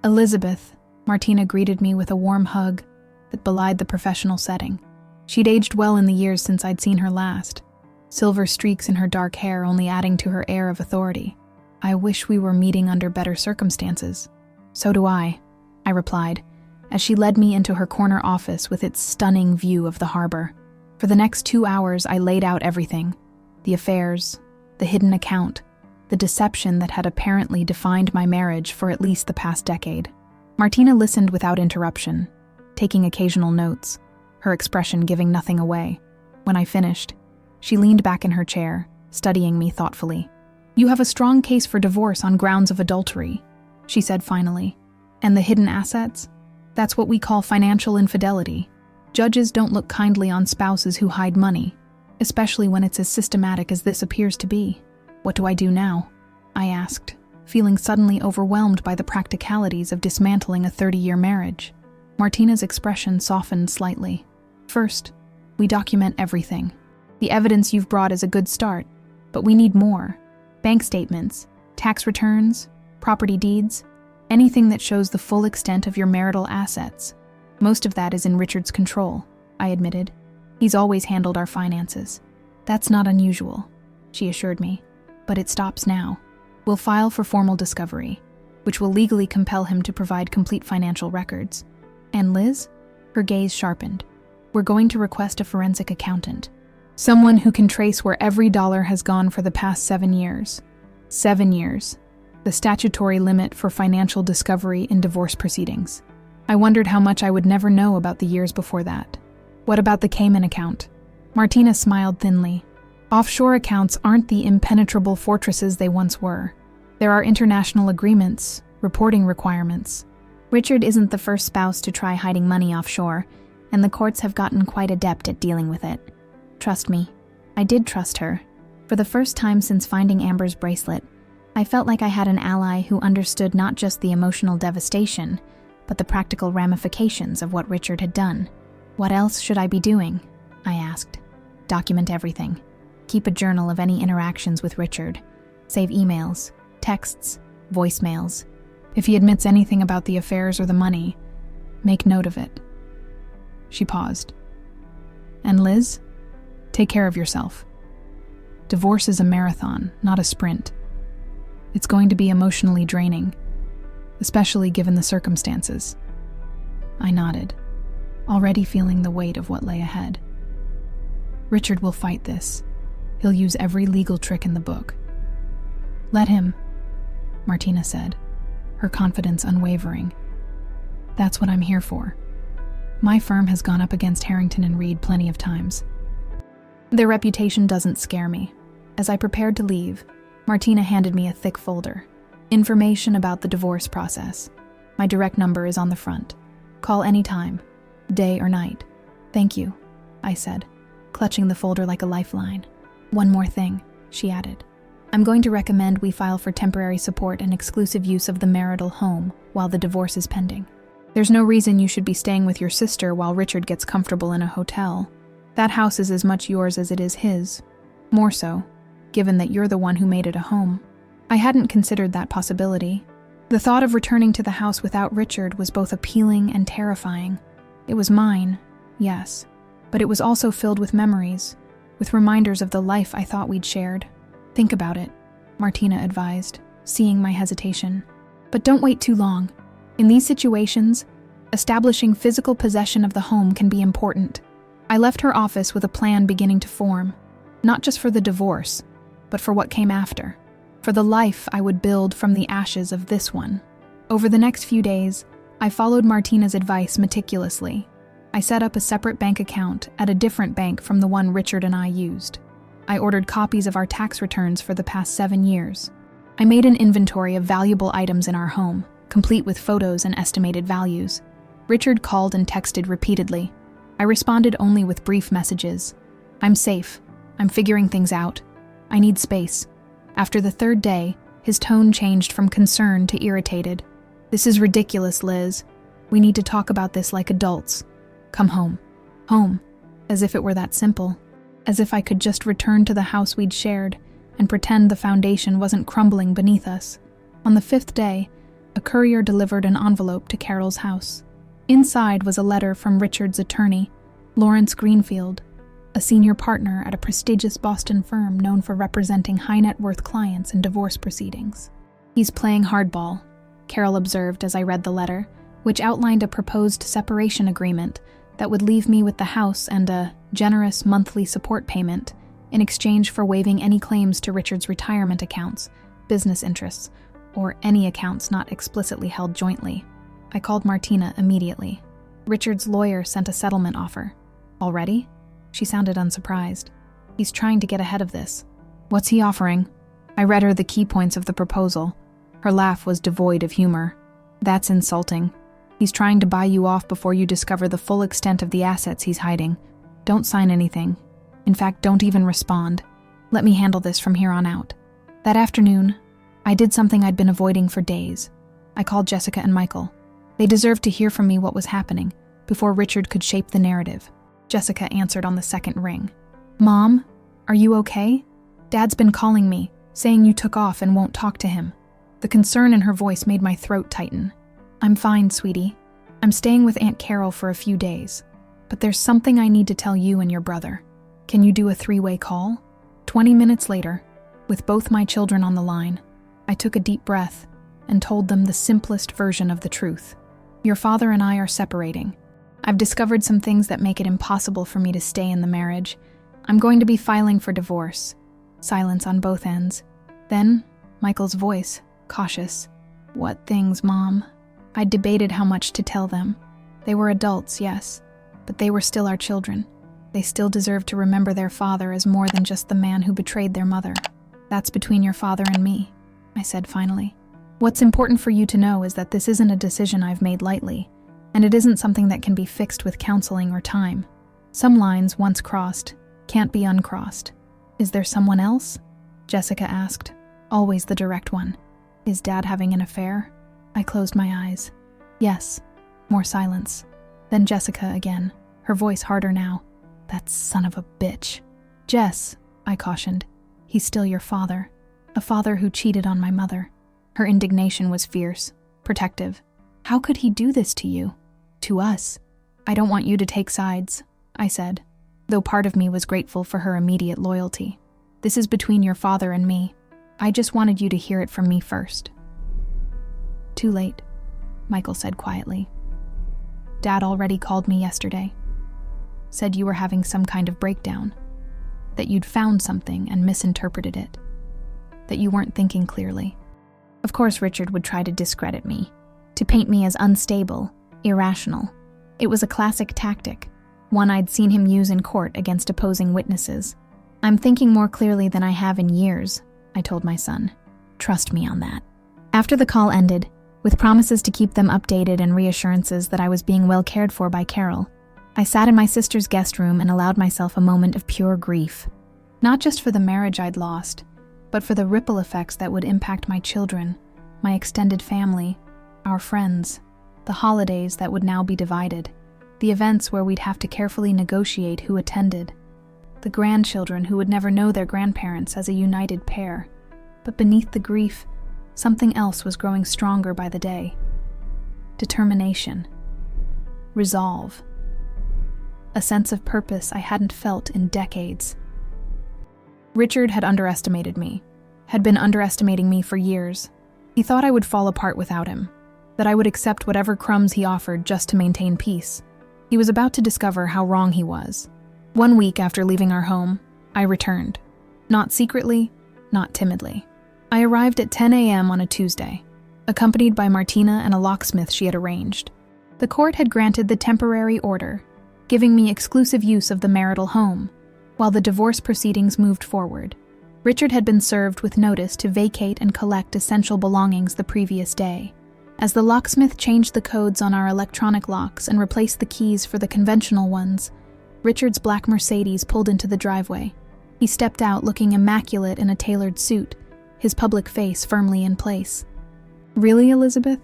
Elizabeth, Martina greeted me with a warm hug that belied the professional setting. She'd aged well in the years since I'd seen her last, silver streaks in her dark hair only adding to her air of authority. I wish we were meeting under better circumstances. So do I replied, as she led me into her corner office with its stunning view of the harbor. For the next 2 hours, I laid out everything. The affairs, the hidden account, the deception that had apparently defined my marriage for at least the past decade. Martina listened without interruption, taking occasional notes, her expression giving nothing away. When I finished, she leaned back in her chair, studying me thoughtfully. "You have a strong case for divorce on grounds of adultery," she said finally. "And the hidden assets? That's what we call financial infidelity. Judges don't look kindly on spouses who hide money, especially when it's as systematic as this appears to be." "What do I do now?" I asked, feeling suddenly overwhelmed by the practicalities of dismantling a 30-year marriage. Martina's expression softened slightly. "First, we document everything. The evidence you've brought is a good start, but we need more. Bank statements, tax returns, property deeds, anything that shows the full extent of your marital assets. Most of that is in Richard's control," I admitted. "He's always handled our finances." "That's not unusual," she assured me, "but it stops now. We'll file for formal discovery, which will legally compel him to provide complete financial records. And Liz?" Her gaze sharpened. "We're going to request a forensic accountant. Someone who can trace where every dollar has gone for the past 7 years. 7 years. The statutory limit for financial discovery in divorce proceedings. I wondered how much I would never know about the years before that. What about the Cayman account?" Martina smiled thinly. "Offshore accounts aren't the impenetrable fortresses they once were. There are international agreements, reporting requirements. Richard isn't the first spouse to try hiding money offshore, and the courts have gotten quite adept at dealing with it. Trust me." I did trust her. For the first time since finding Amber's bracelet, I felt like I had an ally who understood not just the emotional devastation, but the practical ramifications of what Richard had done. "What else should I be doing?" I asked. "Document everything. Keep a journal of any interactions with Richard. Save emails, texts, voicemails. If he admits anything about the affairs or the money, make note of it." She paused. "And Liz? Take care of yourself. Divorce is a marathon, not a sprint. It's going to be emotionally draining, especially given the circumstances." I nodded, already feeling the weight of what lay ahead. "Richard will fight this. He'll use every legal trick in the book." "Let him," Martina said, her confidence unwavering. "That's what I'm here for. My firm has gone up against Harrington and Reed plenty of times. Their reputation doesn't scare me." As I prepared to leave, Martina handed me a thick folder. "Information about the divorce process. My direct number is on the front. Call anytime, day or night." "Thank you," I said, clutching the folder like a lifeline. "One more thing," she added. "I'm going to recommend we file for temporary support and exclusive use of the marital home while the divorce is pending. There's no reason you should be staying with your sister while Richard gets comfortable in a hotel. That house is as much yours as it is his. More so, given that you're the one who made it a home." I hadn't considered that possibility. The thought of returning to the house without Richard was both appealing and terrifying. It was mine, yes, but it was also filled with memories, with reminders of the life I thought we'd shared. "Think about it," Martina advised, seeing my hesitation. "But don't wait too long. In these situations, establishing physical possession of the home can be important." I left her office with a plan beginning to form, not just for the divorce, but for what came after, for the life I would build from the ashes of this one. Over the next few days, I followed Martina's advice meticulously. I set up a separate bank account at a different bank from the one Richard and I used. I ordered copies of our tax returns for the past 7 years. I made an inventory of valuable items in our home, complete with photos and estimated values. Richard called and texted repeatedly. I responded only with brief messages. "I'm safe. I'm figuring things out. I need space." After the 3rd day, his tone changed from concern to irritated. "This is ridiculous, Liz. We need to talk about this like adults. Come home." Home. As if it were that simple. As if I could just return to the house we'd shared and pretend the foundation wasn't crumbling beneath us. On the 5th day, a courier delivered an envelope to Carol's house. Inside was a letter from Richard's attorney, Lawrence Greenfield, a senior partner at a prestigious Boston firm known for representing high-net-worth clients in divorce proceedings. "He's playing hardball," Carol observed as I read the letter, which outlined a proposed separation agreement that would leave me with the house and a generous monthly support payment in exchange for waiving any claims to Richard's retirement accounts, business interests, or any accounts not explicitly held jointly. I called Martina immediately. Richard's lawyer sent a settlement offer. Already? She sounded unsurprised. He's trying to get ahead of this. What's he offering? I read her the key points of the proposal. Her laugh was devoid of humor. That's insulting. He's trying to buy you off before you discover the full extent of the assets he's hiding. Don't sign anything. In fact, don't even respond. Let me handle this from here on out. That afternoon, I did something I'd been avoiding for days. I called Jessica and Michael. They deserved to hear from me what was happening before Richard could shape the narrative. Jessica answered on the second ring. Mom, are you okay? Dad's been calling me, saying you took off and won't talk to him. The concern in her voice made my throat tighten. I'm fine, sweetie. I'm staying with Aunt Carol for a few days. But there's something I need to tell you and your brother. Can you do a 3-way call? 20 minutes later, with both my children on the line, I took a deep breath and told them the simplest version of the truth. Your father and I are separating. I've discovered some things that make it impossible for me to stay in the marriage. I'm going to be filing for divorce. Silence on both ends. Then, Michael's voice, cautious. What things, Mom? I debated how much to tell them. They were adults, yes, but they were still our children. They still deserved to remember their father as more than just the man who betrayed their mother. That's between your father and me, I said finally. What's important for you to know is that this isn't a decision I've made lightly, and it isn't something that can be fixed with counseling or time. Some lines, once crossed, can't be uncrossed. Is there someone else? Jessica asked, always the direct one. Is Dad having an affair? I closed my eyes. Yes. More silence. Then Jessica again, her voice harder now. That son of a bitch. Jess, I cautioned. He's still your father. A father who cheated on my mother. Her indignation was fierce, protective. How could he do this to you? To us? I don't want you to take sides, I said, though part of me was grateful for her immediate loyalty. This is between your father and me. I just wanted you to hear it from me first. Too late, Michael said quietly. Dad already called me yesterday. Said you were having some kind of breakdown. That you'd found something and misinterpreted it. That you weren't thinking clearly. Of course Richard would try to discredit me, to paint me as unstable, irrational. It was a classic tactic, one I'd seen him use in court against opposing witnesses. I'm thinking more clearly than I have in years, I told my son. Trust me on that. After the call ended, with promises to keep them updated and reassurances that I was being well cared for by Carol, I sat in my sister's guest room and allowed myself a moment of pure grief. Not just for the marriage I'd lost, but for the ripple effects that would impact my children, my extended family, our friends, the holidays that would now be divided, the events where we'd have to carefully negotiate who attended, the grandchildren who would never know their grandparents as a united pair. But beneath the grief, something else was growing stronger by the day. Determination. Resolve. A sense of purpose I hadn't felt in decades. Richard had underestimated me, had been underestimating me for years. He thought I would fall apart without him, that I would accept whatever crumbs he offered just to maintain peace. He was about to discover how wrong he was. 1 week after leaving our home, I returned. Not secretly, not timidly. I arrived at 10 a.m. on a Tuesday, accompanied by Martina and a locksmith she had arranged. The court had granted the temporary order, giving me exclusive use of the marital home, while the divorce proceedings moved forward. Richard had been served with notice to vacate and collect essential belongings the previous day. As the locksmith changed the codes on our electronic locks and replaced the keys for the conventional ones, Richard's black Mercedes pulled into the driveway. He stepped out looking immaculate in a tailored suit, his public face firmly in place. Really, Elizabeth?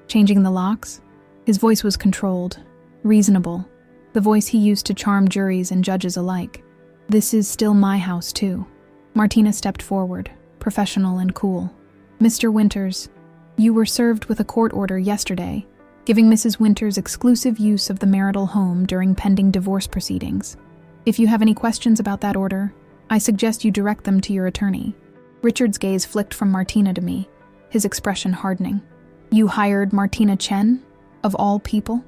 Changing the locks? His voice was controlled, reasonable, the voice he used to charm juries and judges alike. This is still my house, too. Martina stepped forward, professional and cool. Mr. Winters, you were served with a court order yesterday, giving Mrs. Winters exclusive use of the marital home during pending divorce proceedings. If you have any questions about that order, I suggest you direct them to your attorney. Richard's gaze flicked from Martina to me, his expression hardening. You hired Martina Chen? Of all people?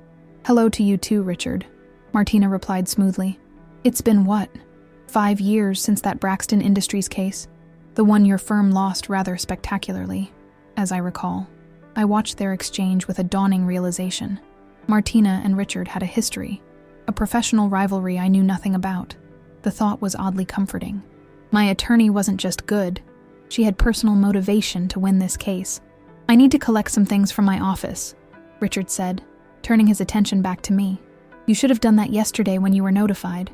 Hello to you too, Richard. Martina replied smoothly. It's been what? 5 years since that Braxton Industries case, the one your firm lost rather spectacularly, as I recall. I watched their exchange with a dawning realization. Martina and Richard had a history, a professional rivalry I knew nothing about. The thought was oddly comforting. My attorney wasn't just good. She had personal motivation to win this case. "I need to collect some things from my office," Richard said, turning his attention back to me. "You should have done that yesterday when you were notified,"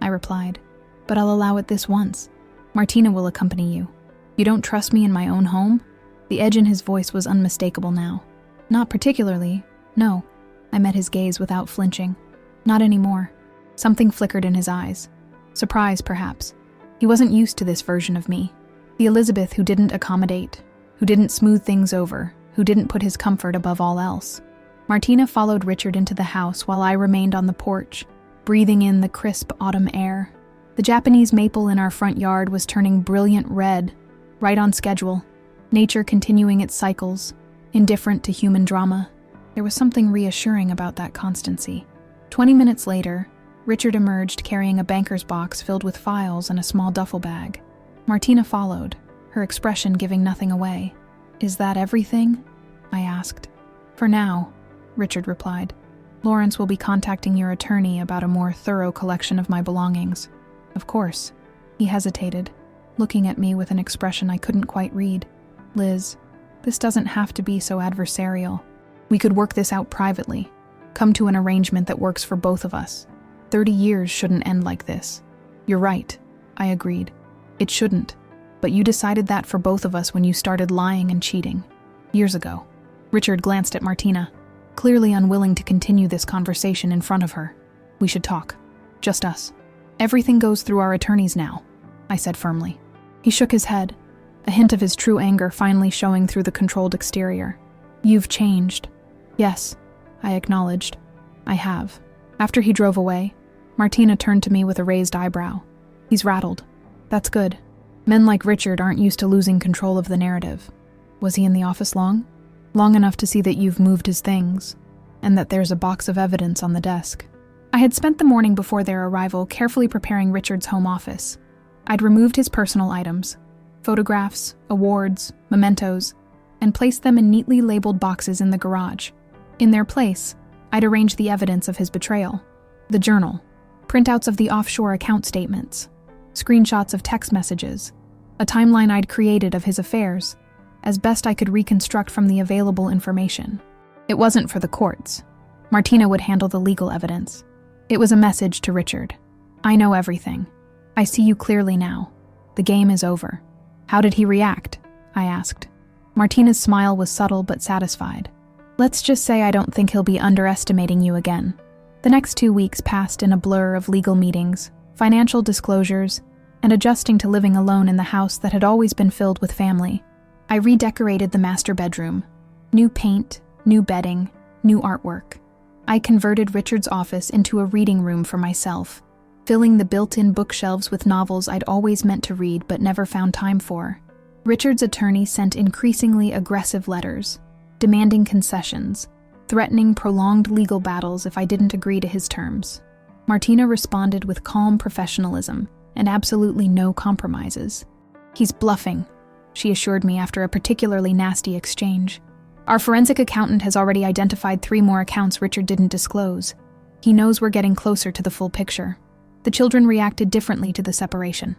I replied. "But I'll allow it this once. Martina will accompany you. You don't trust me in my own home?" The edge in his voice was unmistakable now. "Not particularly, no." I met his gaze without flinching. "Not anymore." Something flickered in his eyes. Surprise, perhaps. He wasn't used to this version of me. The Elizabeth who didn't accommodate, who didn't smooth things over, who didn't put his comfort above all else. Martina followed Richard into the house while I remained on the porch, breathing in the crisp autumn air. The Japanese maple in our front yard was turning brilliant red, right on schedule, nature continuing its cycles, indifferent to human drama. There was something reassuring about that constancy. 20 minutes later, Richard emerged carrying a banker's box filled with files and a small duffel bag. Martina followed, her expression giving nothing away. "Is that everything?" I asked. "For now," Richard replied. "Lawrence will be contacting your attorney about a more thorough collection of my belongings." "Of course." He hesitated, looking at me with an expression I couldn't quite read. "Liz, this doesn't have to be so adversarial. We could work this out privately, come to an arrangement that works for both of us. 30 years shouldn't end like this." "You're right," I agreed. "It shouldn't. But you decided that for both of us when you started lying and cheating. Years ago." Richard glanced at Martina, clearly unwilling to continue this conversation in front of her. "We should talk. Just us." "Everything goes through our attorneys now," I said firmly. He shook his head, a hint of his true anger finally showing through the controlled exterior. "You've changed." "Yes," I acknowledged. "I have." After he drove away, Martina turned to me with a raised eyebrow. "He's rattled. That's good. Men like Richard aren't used to losing control of the narrative." "Was he in the office long?" "Long enough to see that you've moved his things, and that there's a box of evidence on the desk." I had spent the morning before their arrival carefully preparing Richard's home office. I'd removed his personal items, photographs, awards, mementos, and placed them in neatly labeled boxes in the garage. In their place, I'd arranged the evidence of his betrayal: the journal, printouts of the offshore account statements, screenshots of text messages, a timeline I'd created of his affairs, as best I could reconstruct from the available information. It wasn't for the courts. Martina would handle the legal evidence. It was a message to Richard. "I know everything. I see you clearly now. The game is over." "How did he react?" I asked. Martina's smile was subtle but satisfied. "Let's just say I don't think he'll be underestimating you again." The next 2 weeks passed in a blur of legal meetings, financial disclosures, and adjusting to living alone in the house that had always been filled with family. I redecorated the master bedroom. New paint, new bedding, new artwork. I converted Richard's office into a reading room for myself, filling the built-in bookshelves with novels I'd always meant to read but never found time for. Richard's attorney sent increasingly aggressive letters, demanding concessions, threatening prolonged legal battles if I didn't agree to his terms. Martina responded with calm professionalism and absolutely no compromises. "He's bluffing," she assured me after a particularly nasty exchange. "Our forensic accountant has already identified 3 more accounts Richard didn't disclose. He knows we're getting closer to the full picture." The children reacted differently to the separation.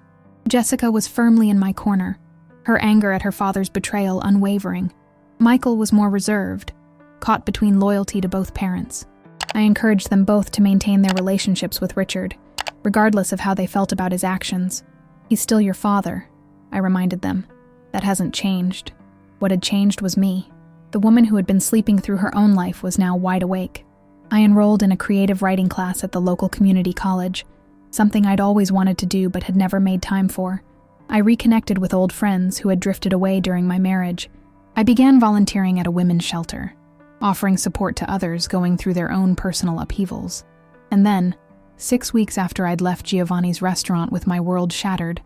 Jessica was firmly in my corner, her anger at her father's betrayal unwavering. Michael was more reserved, caught between loyalty to both parents. I encouraged them both to maintain their relationships with Richard, regardless of how they felt about his actions. "He's still your father," I reminded them. That hasn't changed. What had changed was me. The woman who had been sleeping through her own life was now wide awake. I enrolled in a creative writing class at the local community college, something I'd always wanted to do but had never made time for. I reconnected with old friends who had drifted away during my marriage. I began volunteering at a women's shelter, offering support to others going through their own personal upheavals. And then, 6 weeks after I'd left Giovanni's restaurant with my world shattered,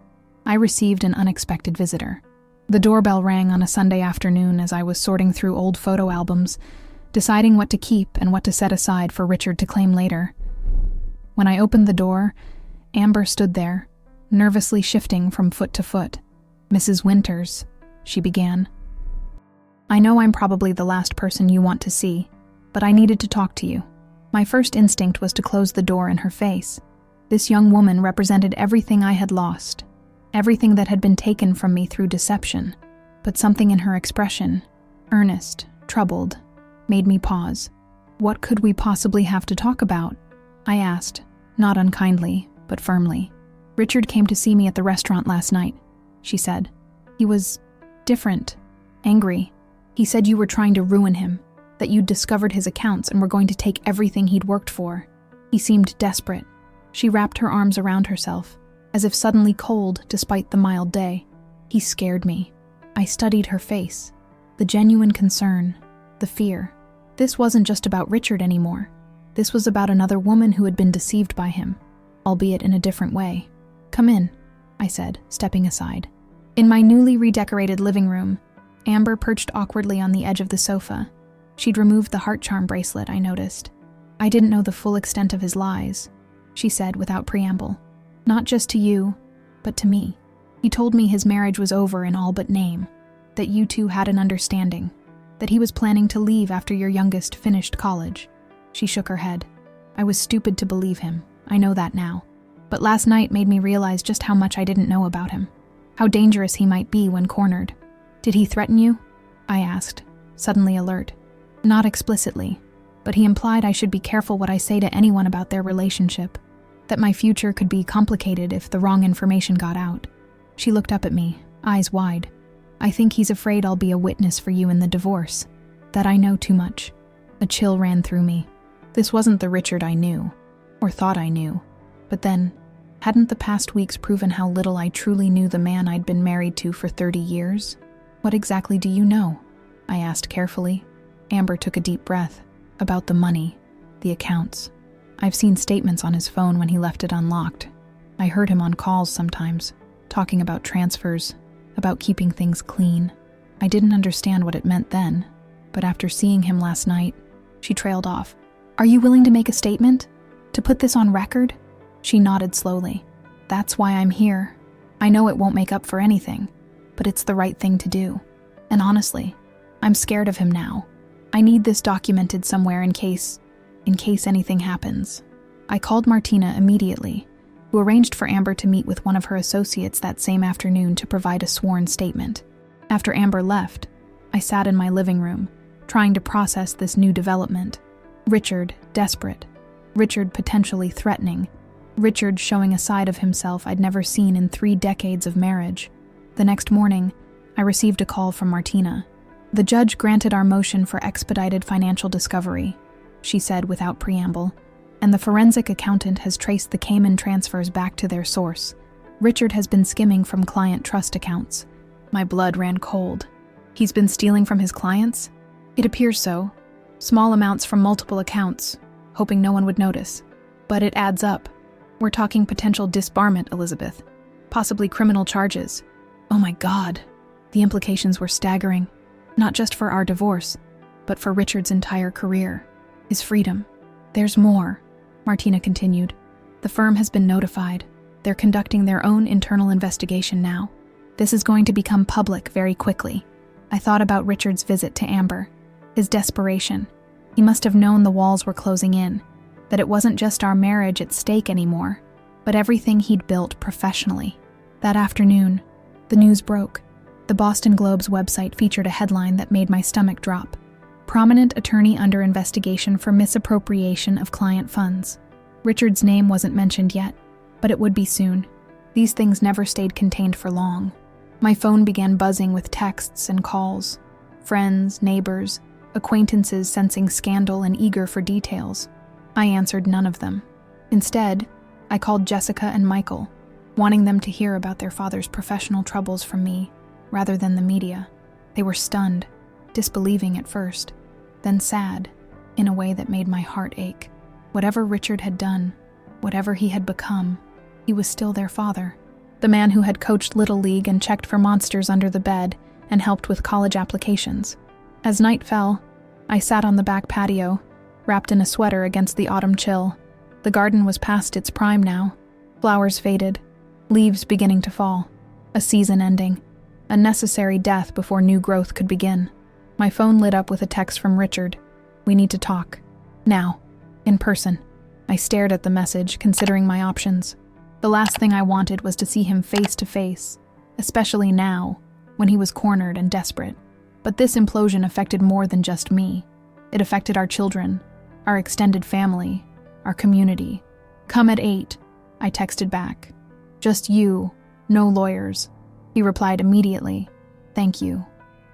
I received an unexpected visitor. The doorbell rang on a Sunday afternoon as I was sorting through old photo albums, deciding what to keep and what to set aside for Richard to claim later. When I opened the door, Amber stood there, nervously shifting from foot to foot. "Mrs. Winters," she began. "I know I'm probably the last person you want to see, but I needed to talk to you." My first instinct was to close the door in her face. This young woman represented everything I had lost, everything that had been taken from me through deception. But something in her expression, earnest, troubled, made me pause. "What could we possibly have to talk about?" I asked, not unkindly, but firmly. "Richard came to see me at the restaurant last night," she said. "He was different, angry. He said you were trying to ruin him, that you'd discovered his accounts and were going to take everything he'd worked for. He seemed desperate." She wrapped her arms around herself, as if suddenly cold despite the mild day. "He scared me." I studied her face, the genuine concern, the fear. This wasn't just about Richard anymore. This was about another woman who had been deceived by him, albeit in a different way. "Come in," I said, stepping aside. In my newly redecorated living room, Amber perched awkwardly on the edge of the sofa. She'd removed the heart charm bracelet, I noticed. "I didn't know the full extent of his lies," she said without preamble. "Not just to you, but to me. He told me his marriage was over in all but name, that you two had an understanding, that he was planning to leave after your youngest finished college." She shook her head. "I was stupid to believe him, I know that now. But last night made me realize just how much I didn't know about him, how dangerous he might be when cornered." "Did he threaten you?" I asked, suddenly alert. "Not explicitly, but he implied I should be careful what I say to anyone about their relationship, that my future could be complicated if the wrong information got out." She looked up at me, eyes wide. "I think he's afraid I'll be a witness for you in the divorce, that I know too much." A chill ran through me. This wasn't the Richard I knew, or thought I knew. But then, hadn't the past weeks proven how little I truly knew the man I'd been married to for 30 years? "What exactly do you know?" I asked carefully. Amber took a deep breath. "About the money, the accounts. I've seen statements on his phone when he left it unlocked. I heard him on calls sometimes, talking about transfers, about keeping things clean. I didn't understand what it meant then, but after seeing him last night," she trailed off. "Are you willing to make a statement? To put this on record?" She nodded slowly. "That's why I'm here. I know it won't make up for anything, but it's the right thing to do. And honestly, I'm scared of him now. I need this documented somewhere in case anything happens." I called Martina immediately, who arranged for Amber to meet with one of her associates that same afternoon to provide a sworn statement. After Amber left, I sat in my living room, trying to process this new development. Richard desperate. Richard potentially threatening. Richard showing a side of himself I'd never seen in 3 decades of marriage. The next morning, I received a call from Martina. "The judge granted our motion for expedited financial discovery," she said without preamble, "and the forensic accountant has traced the Cayman transfers back to their source. Richard has been skimming from client trust accounts." My blood ran cold. "He's been stealing from his clients?" "It appears so. Small amounts from multiple accounts, hoping no one would notice. But it adds up. We're talking potential disbarment, Elizabeth. Possibly criminal charges. Oh my God." The implications were staggering. Not just for our divorce, but for Richard's entire career. His freedom. "There's more," Martina continued. "The firm has been notified. They're conducting their own internal investigation now. This is going to become public very quickly." I thought about Richard's visit to Amber. His desperation. He must have known the walls were closing in, that it wasn't just our marriage at stake anymore, but everything he'd built professionally. That afternoon, the news broke. The Boston Globe's website featured a headline that made my stomach drop. "Prominent attorney under investigation for misappropriation of client funds." Richard's name wasn't mentioned yet, but it would be soon. These things never stayed contained for long. My phone began buzzing with texts and calls. Friends, neighbors, acquaintances sensing scandal and eager for details. I answered none of them. Instead, I called Jessica and Michael, wanting them to hear about their father's professional troubles from me, rather than the media. They were stunned, disbelieving at first, then sad, in a way that made my heart ache. Whatever Richard had done, whatever he had become, he was still their father. The man who had coached Little League and checked for monsters under the bed and helped with college applications. As night fell, I sat on the back patio, wrapped in a sweater against the autumn chill. The garden was past its prime now. Flowers faded. Leaves beginning to fall. A season ending. A necessary death before new growth could begin. My phone lit up with a text from Richard. We need to talk. Now. In person. I stared at the message, considering my options. The last thing I wanted was to see him face to face, especially now, when he was cornered and desperate. But this implosion affected more than just me. It affected our children, our extended family, our community. Come at 8, I texted back. Just you, no lawyers. He replied immediately. Thank you.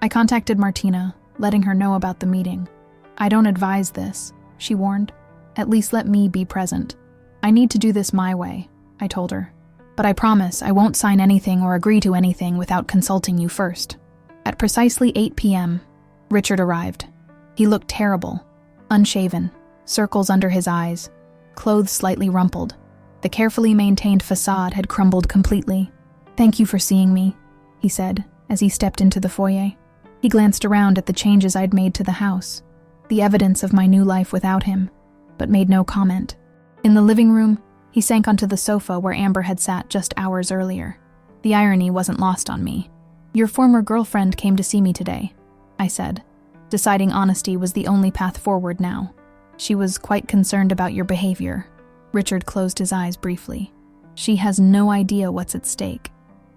I contacted Martina, letting her know about the meeting. I don't advise this, she warned. At least let me be present. I need to do this my way, I told her. But I promise I won't sign anything or agree to anything without consulting you first. At precisely 8 p.m., Richard arrived. He looked terrible, unshaven, circles under his eyes, clothes slightly rumpled. The carefully maintained facade had crumbled completely. Thank you for seeing me, he said as he stepped into the foyer. He glanced around at the changes I'd made to the house, the evidence of my new life without him, but made no comment. In the living room, he sank onto the sofa where Amber had sat just hours earlier. The irony wasn't lost on me. Your former girlfriend came to see me today, I said, deciding honesty was the only path forward now. She was quite concerned about your behavior. Richard closed his eyes briefly. She has no idea what's at stake.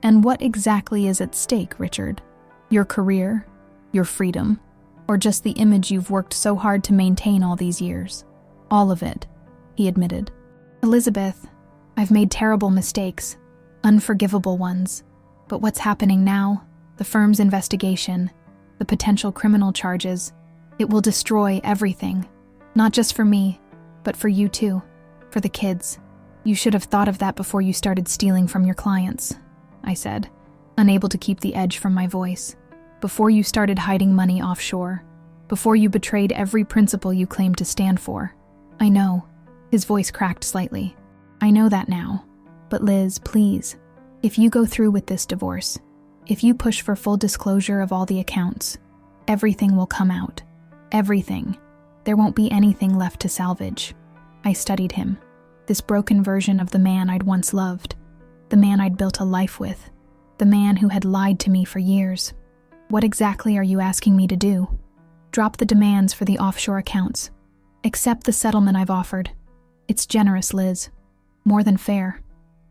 And what exactly is at stake, Richard? Your career? Your freedom? Or just the image you've worked so hard to maintain all these years? All of it, he admitted. Elizabeth, I've made terrible mistakes, unforgivable ones. But what's happening now, the firm's investigation, the potential criminal charges, it will destroy everything. Not just for me, but for you too, for the kids. You should have thought of that before you started stealing from your clients, I said, unable to keep the edge from my voice. Before you started hiding money offshore, before you betrayed every principle you claimed to stand for. I know. His voice cracked slightly. I know that now. But Liz, please, if you go through with this divorce, if you push for full disclosure of all the accounts, everything will come out. Everything. There won't be anything left to salvage. I studied him. This broken version of the man I'd once loved. The man I'd built a life with. The man who had lied to me for years. What exactly are you asking me to do? Drop the demands for the offshore accounts. Accept the settlement I've offered. It's generous, Liz. More than fair.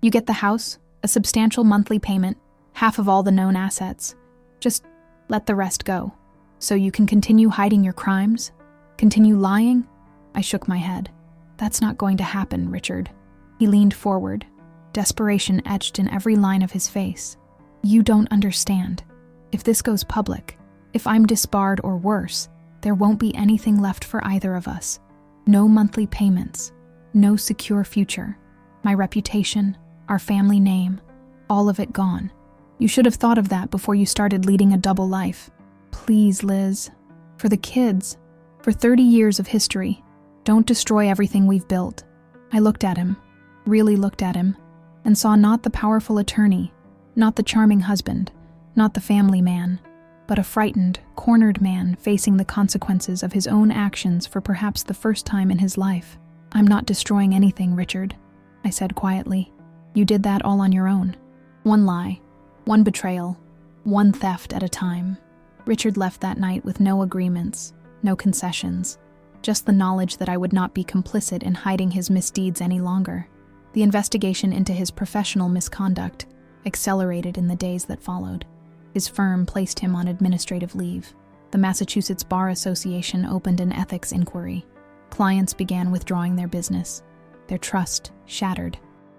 You get the house, a substantial monthly payment, half of all the known assets. Just let the rest go. So you can continue hiding your crimes? Continue lying? I shook my head. That's not going to happen, Richard. He leaned forward, desperation etched in every line of his face. You don't understand. If this goes public, if I'm disbarred or worse, there won't be anything left for either of us. No monthly payments, no secure future. My reputation, our family name, all of it gone. You should have thought of that before you started leading a double life. Please, Liz, for the kids, for 30 years of history, don't destroy everything we've built. I looked at him, really looked at him, and saw not the powerful attorney, not the charming husband, not the family man, but a frightened, cornered man facing the consequences of his own actions for perhaps the first time in his life. I'm not destroying anything, Richard, I said quietly. You did that all on your own. One lie, one betrayal, one theft at a time. Richard left that night with no agreements, no concessions, just the knowledge that I would not be complicit in hiding his misdeeds any longer. The investigation into his professional misconduct accelerated in the days that followed. His firm placed him on administrative leave. The Massachusetts Bar Association opened an ethics inquiry. Clients began withdrawing their business, their trust shattered.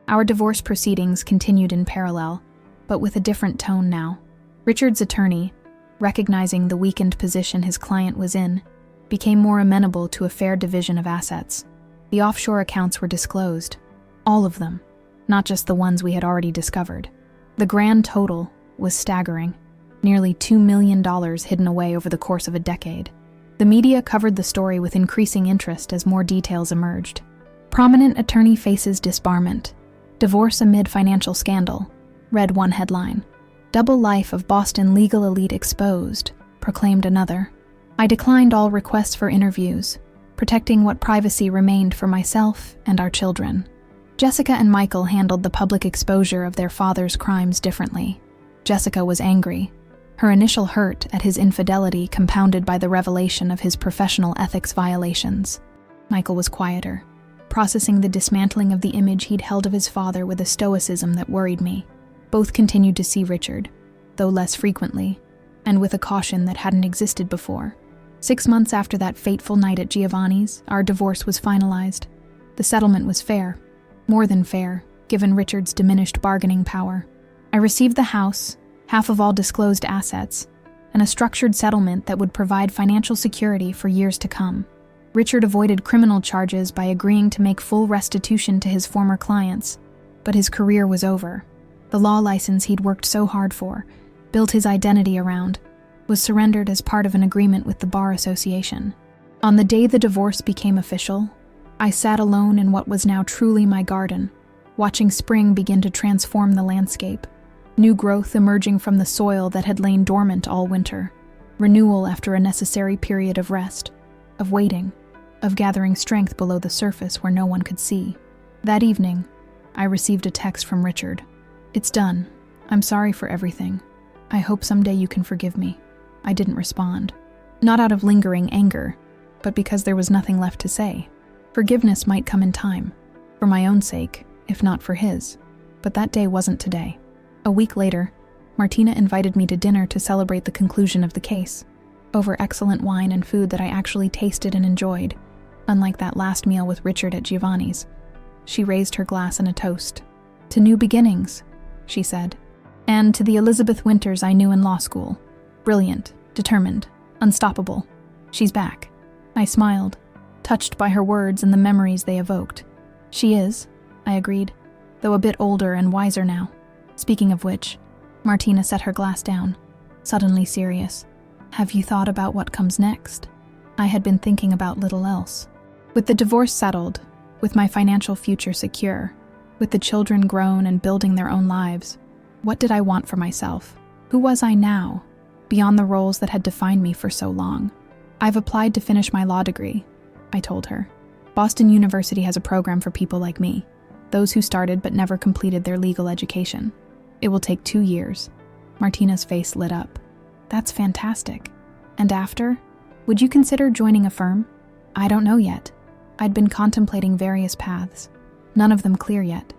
Our divorce proceedings continued in parallel, but with a different tone now. Richard's attorney, recognizing the weakened position his client was in, became more amenable to a fair division of assets. The offshore accounts were disclosed, all of them, not just the ones we had already discovered. The grand total was staggering, nearly $2 million hidden away over the course of a decade. The media covered the story with increasing interest as more details emerged. Prominent attorney faces disbarment. Divorce amid financial scandal, read one headline. Double life of Boston legal elite exposed, proclaimed another. I declined all requests for interviews, protecting what privacy remained for myself and our children. Jessica and Michael handled the public exposure of their father's crimes differently. Jessica was angry, her initial hurt at his infidelity compounded by the revelation of his professional ethics violations. Michael was quieter, processing the dismantling of the image he'd held of his father with a stoicism that worried me. Both continued to see Richard, though less frequently, and with a caution that hadn't existed before. 6 months after that fateful night at Giovanni's, our divorce was finalized. The settlement was fair, more than fair, given Richard's diminished bargaining power. I received the house, half of all disclosed assets, and a structured settlement that would provide financial security for years to come. Richard avoided criminal charges by agreeing to make full restitution to his former clients, but his career was over. The law license he'd worked so hard for, built his identity around, was surrendered as part of an agreement with the Bar Association. On the day the divorce became official, I sat alone in what was now truly my garden, watching spring begin to transform the landscape, new growth emerging from the soil that had lain dormant all winter, renewal after a necessary period of rest, of waiting, of gathering strength below the surface where no one could see. That evening, I received a text from Richard. "It's done. I'm sorry for everything. I hope someday you can forgive me." I didn't respond. Not out of lingering anger, but because there was nothing left to say. Forgiveness might come in time, for my own sake, if not for his. But that day wasn't today. A week later, Martina invited me to dinner to celebrate the conclusion of the case, over excellent wine and food that I actually tasted and enjoyed, unlike that last meal with Richard at Giovanni's. She raised her glass in a toast. "To new beginnings," she said. "And to the Elizabeth Winters I knew in law school. Brilliant, determined, unstoppable. She's back." I smiled, touched by her words and the memories they evoked. "She is," I agreed, though a bit older and wiser now. Speaking of which, Martina set her glass down, suddenly serious. "Have you thought about what comes next?" I had been thinking about little else. With the divorce settled, with my financial future secure, with the children grown and building their own lives, what did I want for myself? Who was I now, beyond the roles that had defined me for so long? "I've applied to finish my law degree," I told her. "Boston University has a program for people like me, those who started but never completed their legal education. It will take 2 years. Martina's face lit up. "That's fantastic. And after? Would you consider joining a firm?" "I don't know yet. I'd been contemplating various paths, none of them clear yet.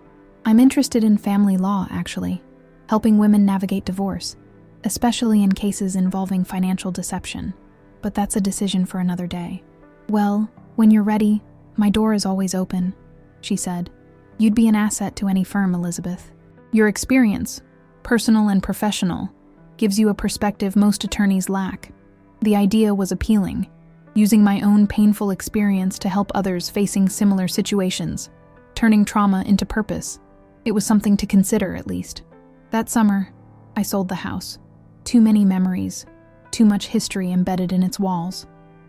I'm interested in family law, actually, helping women navigate divorce, especially in cases involving financial deception. But that's a decision for another day." "Well, when you're ready, my door is always open," she said. "You'd be an asset to any firm, Elizabeth. Your experience, personal and professional, gives you a perspective most attorneys lack." The idea was appealing, using my own painful experience to help others facing similar situations, turning trauma into purpose. It was something to consider, at least. That summer, I sold the house. Too many memories, too much history embedded in its walls.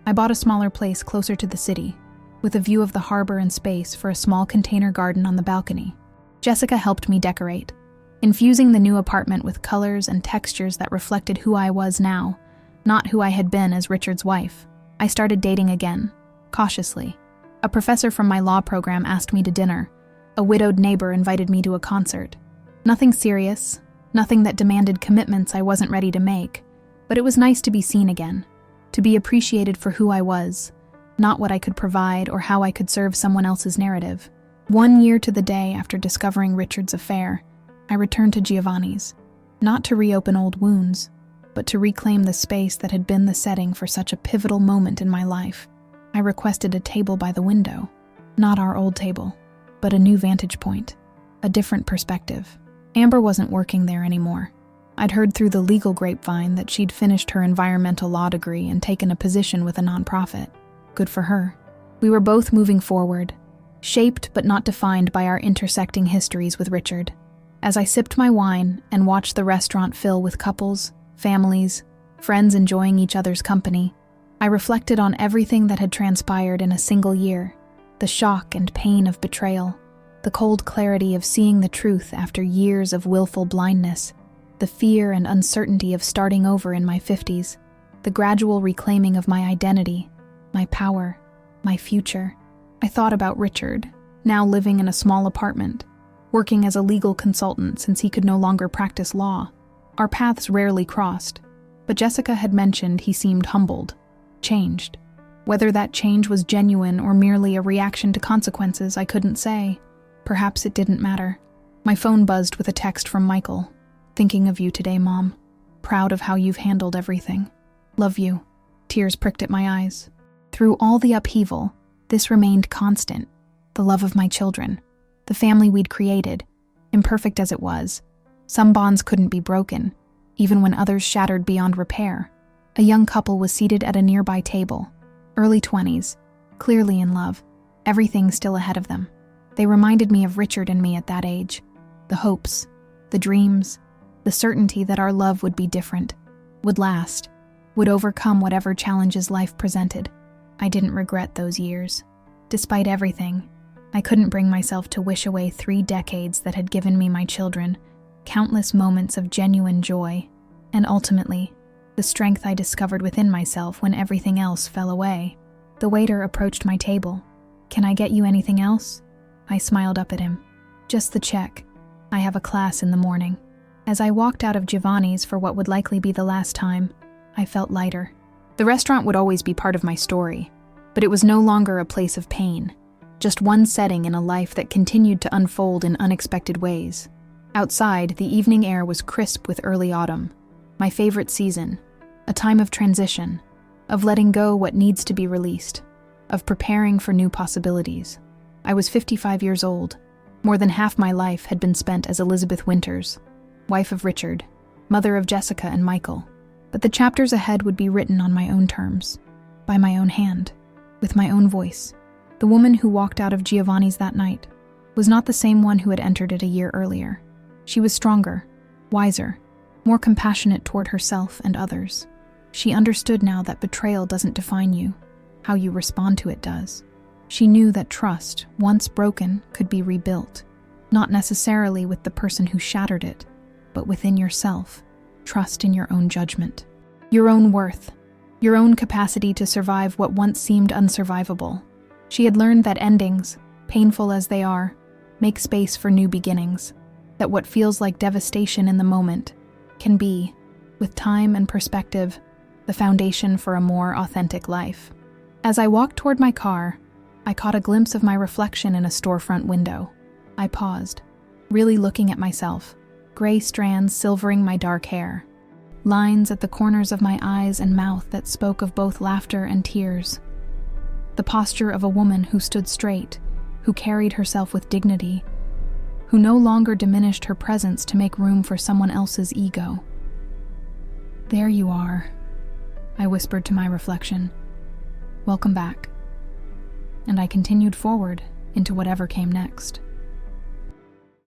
I bought a smaller place closer to the city, with a view of the harbor and space for a small container garden on the balcony. Jessica helped me decorate, infusing the new apartment with colors and textures that reflected who I was now, not who I had been as Richard's wife. I started dating again, cautiously. A professor from my law program asked me to dinner. A widowed neighbor invited me to a concert. Nothing serious, nothing that demanded commitments I wasn't ready to make, but it was nice to be seen again, to be appreciated for who I was, not what I could provide or how I could serve someone else's narrative. 1 year to the day after discovering Richard's affair, I returned to Giovanni's, not to reopen old wounds, but to reclaim the space that had been the setting for such a pivotal moment in my life. I requested a table by the window, not our old table, but a new vantage point, a different perspective. Amber wasn't working there anymore. I'd heard through the legal grapevine that she'd finished her environmental law degree and taken a position with a nonprofit. Good for her. We were both moving forward, shaped but not defined by our intersecting histories with Richard. As I sipped my wine and watched the restaurant fill with couples, families, friends enjoying each other's company, I reflected on everything that had transpired in a single year, the shock and pain of betrayal, the cold clarity of seeing the truth after years of willful blindness, the fear and uncertainty of starting over in my 50s, the gradual reclaiming of my identity, my power, my future. I thought about Richard, now living in a small apartment, working as a legal consultant since he could no longer practice law. Our paths rarely crossed, but Jessica had mentioned he seemed humbled, changed. Whether that change was genuine or merely a reaction to consequences, I couldn't say. Perhaps it didn't matter. My phone buzzed with a text from Michael. "Thinking of you today, Mom. Proud of how you've handled everything. Love you." Tears pricked at my eyes. Through all the upheaval, this remained constant. The love of my children. The family we'd created. Imperfect as it was, some bonds couldn't be broken, even when others shattered beyond repair. A young couple was seated at a nearby table, early 20s, clearly in love, everything still ahead of them. They reminded me of Richard and me at that age. The hopes, the dreams, the certainty that our love would be different, would last, would overcome whatever challenges life presented. I didn't regret those years. Despite everything, I couldn't bring myself to wish away 3 decades that had given me my children, countless moments of genuine joy, and ultimately, the strength I discovered within myself when everything else fell away. The waiter approached my table. "Can I get you anything else?" I smiled up at him. "Just the check. I have a class in the morning." As I walked out of Giovanni's for what would likely be the last time, I felt lighter. The restaurant would always be part of my story, but it was no longer a place of pain, just one setting in a life that continued to unfold in unexpected ways. Outside, the evening air was crisp with early autumn, my favorite season, a time of transition, of letting go what needs to be released, of preparing for new possibilities. I was 55 years old. More than half my life had been spent as Elizabeth Winters, wife of Richard, mother of Jessica and Michael. But the chapters ahead would be written on my own terms, by my own hand, with my own voice. The woman who walked out of Giovanni's that night was not the same one who had entered it a year earlier. She was stronger, wiser, more compassionate toward herself and others. She understood now that betrayal doesn't define you, how you respond to it does. She knew that trust, once broken, could be rebuilt, not necessarily with the person who shattered it, but within yourself. Trust in your own judgment, your own worth, your own capacity to survive what once seemed unsurvivable. She had learned that endings, painful as they are, make space for new beginnings, that what feels like devastation in the moment can be, with time and perspective, the foundation for a more authentic life. As I walked toward my car, I caught a glimpse of my reflection in a storefront window. I paused, really looking at myself, gray strands silvering my dark hair, lines at the corners of my eyes and mouth that spoke of both laughter and tears. The posture of a woman who stood straight, who carried herself with dignity, who no longer diminished her presence to make room for someone else's ego. "There you are," I whispered to my reflection. "Welcome back." And I continued forward into whatever came next.